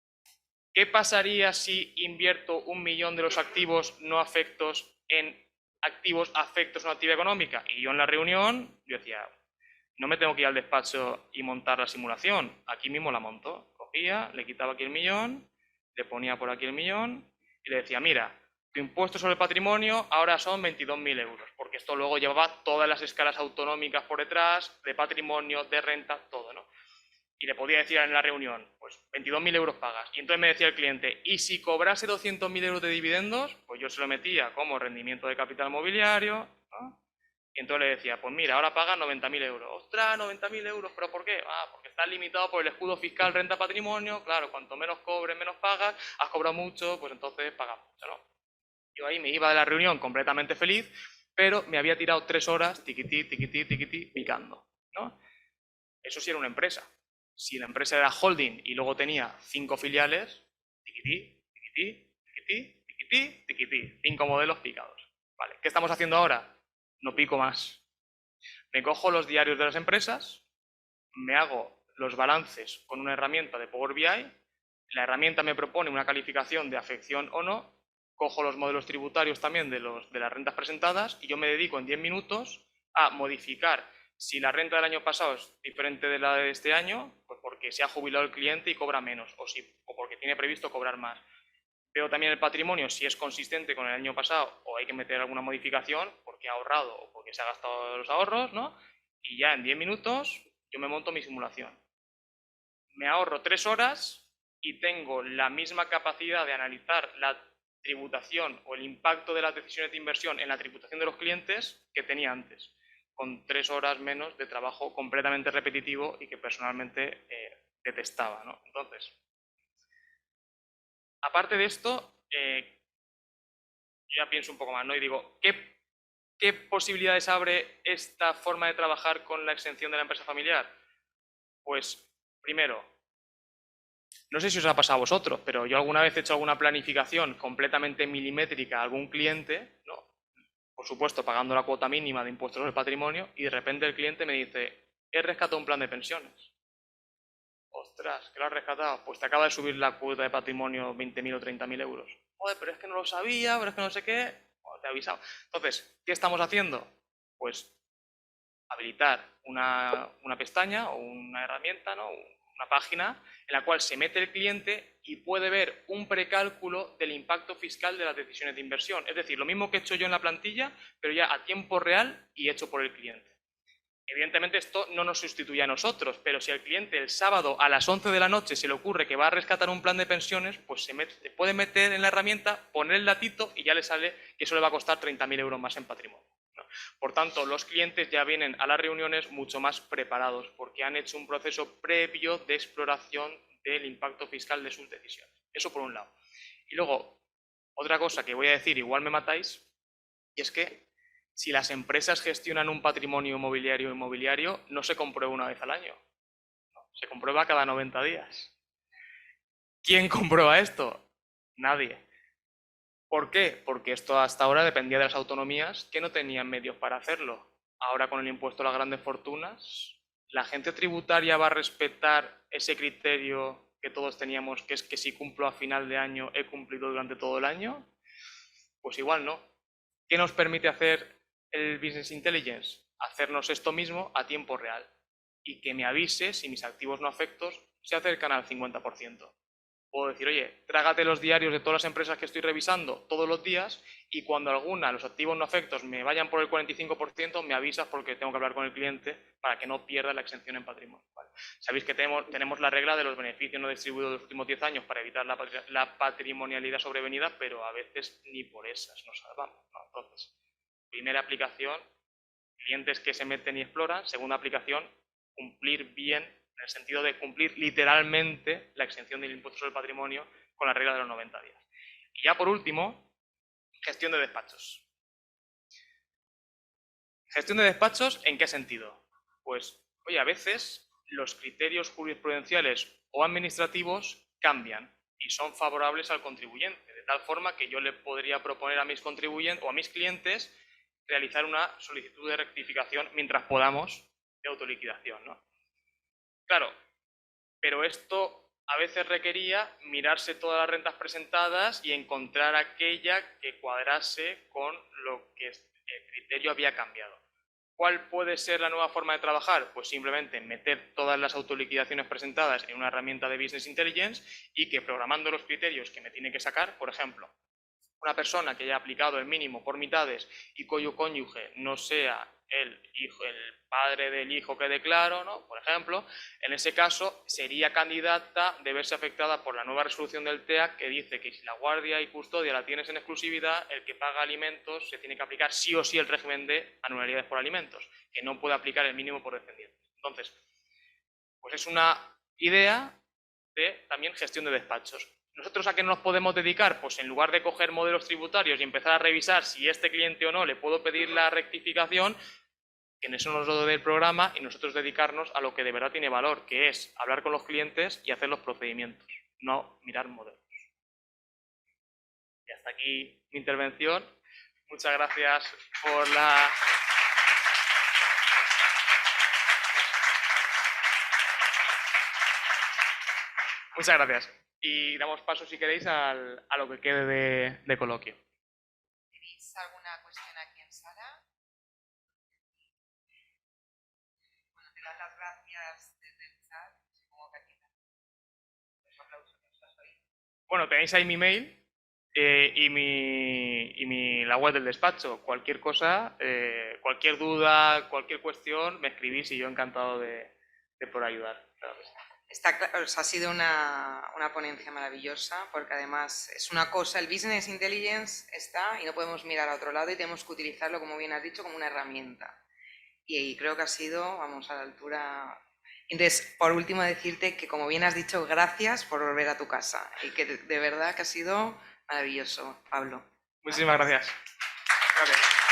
¿qué pasaría si invierto 1 millón de los activos no afectos en activos afectos a una actividad económica? Y yo en la reunión, yo decía, no me tengo que ir al despacho y montar la simulación, aquí mismo la monto. Cogía, le quitaba aquí el millón, le ponía por aquí el millón y le decía, mira, tu impuesto sobre el patrimonio ahora son 22.000 euros, porque esto luego llevaba todas las escalas autonómicas por detrás, de patrimonio, de renta, todo, ¿no? Y le podía decir en la reunión, pues 22.000 euros pagas. Y entonces me decía el cliente, ¿y si cobrase 200.000 euros de dividendos? Pues yo se lo metía como rendimiento de capital mobiliario, ¿no? Y entonces le decía, pues mira, ahora pagas 90.000 euros. ¡Ostras, 90.000 euros! ¿Pero por qué? Ah, porque estás limitado por el escudo fiscal renta patrimonio. Claro, cuanto menos cobres, menos pagas. Has cobrado mucho, pues entonces pagas mucho, ¿no? Yo ahí me iba de la reunión completamente feliz, pero me había tirado 3 horas, tiquití, tiquití, tiquití, picando, ¿no? Eso sí era una empresa. Si la empresa era holding y luego tenía 5 filiales, tiquití, tiquití, tiquití, tiquití, tiquití, 5 modelos picados. Vale, ¿qué estamos haciendo ahora? No pico más. Me cojo los diarios de las empresas, me hago los balances con una herramienta de Power BI, la herramienta me propone una calificación de afección o no, cojo los modelos tributarios también de las rentas presentadas y yo me dedico en 10 minutos a modificar si la renta del año pasado es diferente de la de este año, pues porque se ha jubilado el cliente y cobra menos, o porque tiene previsto cobrar más. Veo también el patrimonio si es consistente con el año pasado o hay que meter alguna modificación porque ha ahorrado o porque se ha gastado los ahorros, ¿no? Y ya en 10 minutos yo me monto mi simulación. Me ahorro 3 horas y tengo la misma capacidad de analizar la tributación o el impacto de las decisiones de inversión en la tributación de los clientes que tenía antes, con 3 horas menos de trabajo completamente repetitivo y que personalmente detestaba, ¿no? Entonces, aparte de esto, yo ya pienso un poco más, ¿no? Y digo, ¿qué posibilidades abre esta forma de trabajar con la exención de la empresa familiar? Pues, primero, no sé si os ha pasado a vosotros, pero yo alguna vez he hecho alguna planificación completamente milimétrica a algún cliente, ¿no? Por supuesto, pagando la cuota mínima de impuestos sobre el patrimonio, y de repente el cliente me dice, he rescatado un plan de pensiones. Ostras, ¿qué lo has rescatado? Pues te acaba de subir la cuota de patrimonio 20.000 o 30.000 euros. Joder, pero es que no lo sabía, pero es que no sé qué. Bueno, te he avisado. Entonces, ¿qué estamos haciendo? Pues habilitar una pestaña o una herramienta, ¿no? Una página en la cual se mete el cliente y puede ver un precálculo del impacto fiscal de las decisiones de inversión. Es decir, lo mismo que he hecho yo en la plantilla, pero ya a tiempo real y hecho por el cliente. Evidentemente esto no nos sustituye a nosotros, pero si al cliente el sábado a las 11 de la noche se le ocurre que va a rescatar un plan de pensiones, pues se puede meter en la herramienta, poner el datito y ya le sale que eso le va a costar 30.000 euros más en patrimonio, ¿no? Por tanto, los clientes ya vienen a las reuniones mucho más preparados porque han hecho un proceso previo de exploración del impacto fiscal de sus decisiones. Eso por un lado. Y luego, otra cosa que voy a decir, igual me matáis, y es que si las empresas gestionan un patrimonio inmobiliario, no se comprueba una vez al año, no, se comprueba cada 90 días. ¿Quién comprueba esto? Nadie. ¿Por qué? Porque esto hasta ahora dependía de las autonomías que no tenían medios para hacerlo. Ahora con el impuesto a las grandes fortunas, ¿la agencia tributaria va a respetar ese criterio que todos teníamos, que es que si cumplo a final de año he cumplido durante todo el año? Pues igual no. ¿Qué nos permite hacer el Business Intelligence? Hacernos esto mismo a tiempo real y que me avise si mis activos no afectos se acercan al 50%. Puedo decir, oye, trágate los diarios de todas las empresas que estoy revisando todos los días y cuando alguna, los activos no afectos, me vayan por el 45%, me avisas porque tengo que hablar con el cliente para que no pierda la exención en patrimonio. ¿Vale? Sabéis que tenemos la regla de los beneficios no distribuidos de los últimos 10 años para evitar la patrimonialidad sobrevenida, pero a veces ni por esas nos salvamos, ¿no? Entonces, primera aplicación, clientes que se meten y exploran. Segunda aplicación, cumplir bien, en el sentido de cumplir literalmente la exención del impuesto sobre el patrimonio con la regla de los 90 días. Y ya por último, gestión de despachos. ¿Gestión de despachos en qué sentido? Pues, oye, a veces los criterios jurisprudenciales o administrativos cambian y son favorables al contribuyente, de tal forma que yo le podría proponer a mis contribuyentes o a mis clientes realizar una solicitud de rectificación mientras podamos de autoliquidación, ¿no? Claro, pero esto a veces requería mirarse todas las rentas presentadas y encontrar aquella que cuadrase con lo que el criterio había cambiado. ¿Cuál puede ser la nueva forma de trabajar? Pues simplemente meter todas las autoliquidaciones presentadas en una herramienta de Business Intelligence y que programando los criterios que me tiene que sacar, por ejemplo, una persona que haya aplicado el mínimo por mitades y cuyo cónyuge no sea el padre del hijo que declaro, ¿no? Por ejemplo, en ese caso sería candidata de verse afectada por la nueva resolución del TEAC que dice que si la guardia y custodia la tienes en exclusividad, el que paga alimentos se tiene que aplicar sí o sí el régimen de anualidades por alimentos, que no puede aplicar el mínimo por descendientes. Entonces, pues es una idea de también gestión de despachos. ¿Nosotros a qué nos podemos dedicar? Pues en lugar de coger modelos tributarios y empezar a revisar si este cliente o no le puedo pedir la rectificación, que en eso nos lo dé el programa y nosotros dedicarnos a lo que de verdad tiene valor, que es hablar con los clientes y hacer los procedimientos, no mirar modelos. Y hasta aquí mi intervención. Muchas gracias por la... Muchas gracias. Y damos paso, si queréis, a lo que quede de coloquio. ¿Tenéis alguna cuestión aquí en sala? Bueno, te das las gracias desde el chat. Supongo que aquí los aplausos los oís. Bueno, tenéis ahí mi mail y la web del despacho. Cualquier cosa, cualquier duda, cualquier cuestión, me escribís y yo encantado de poder ayudar. Claro que sí. Ha sido una ponencia maravillosa porque además es una cosa, el Business Intelligence está y no podemos mirar a otro lado y tenemos que utilizarlo, como bien has dicho, como una herramienta. Y creo que ha sido, vamos, a la altura. Entonces, por último, decirte que, como bien has dicho, gracias por volver a tu casa y que de verdad que ha sido maravilloso, Pablo. Muchísimas gracias. Gracias.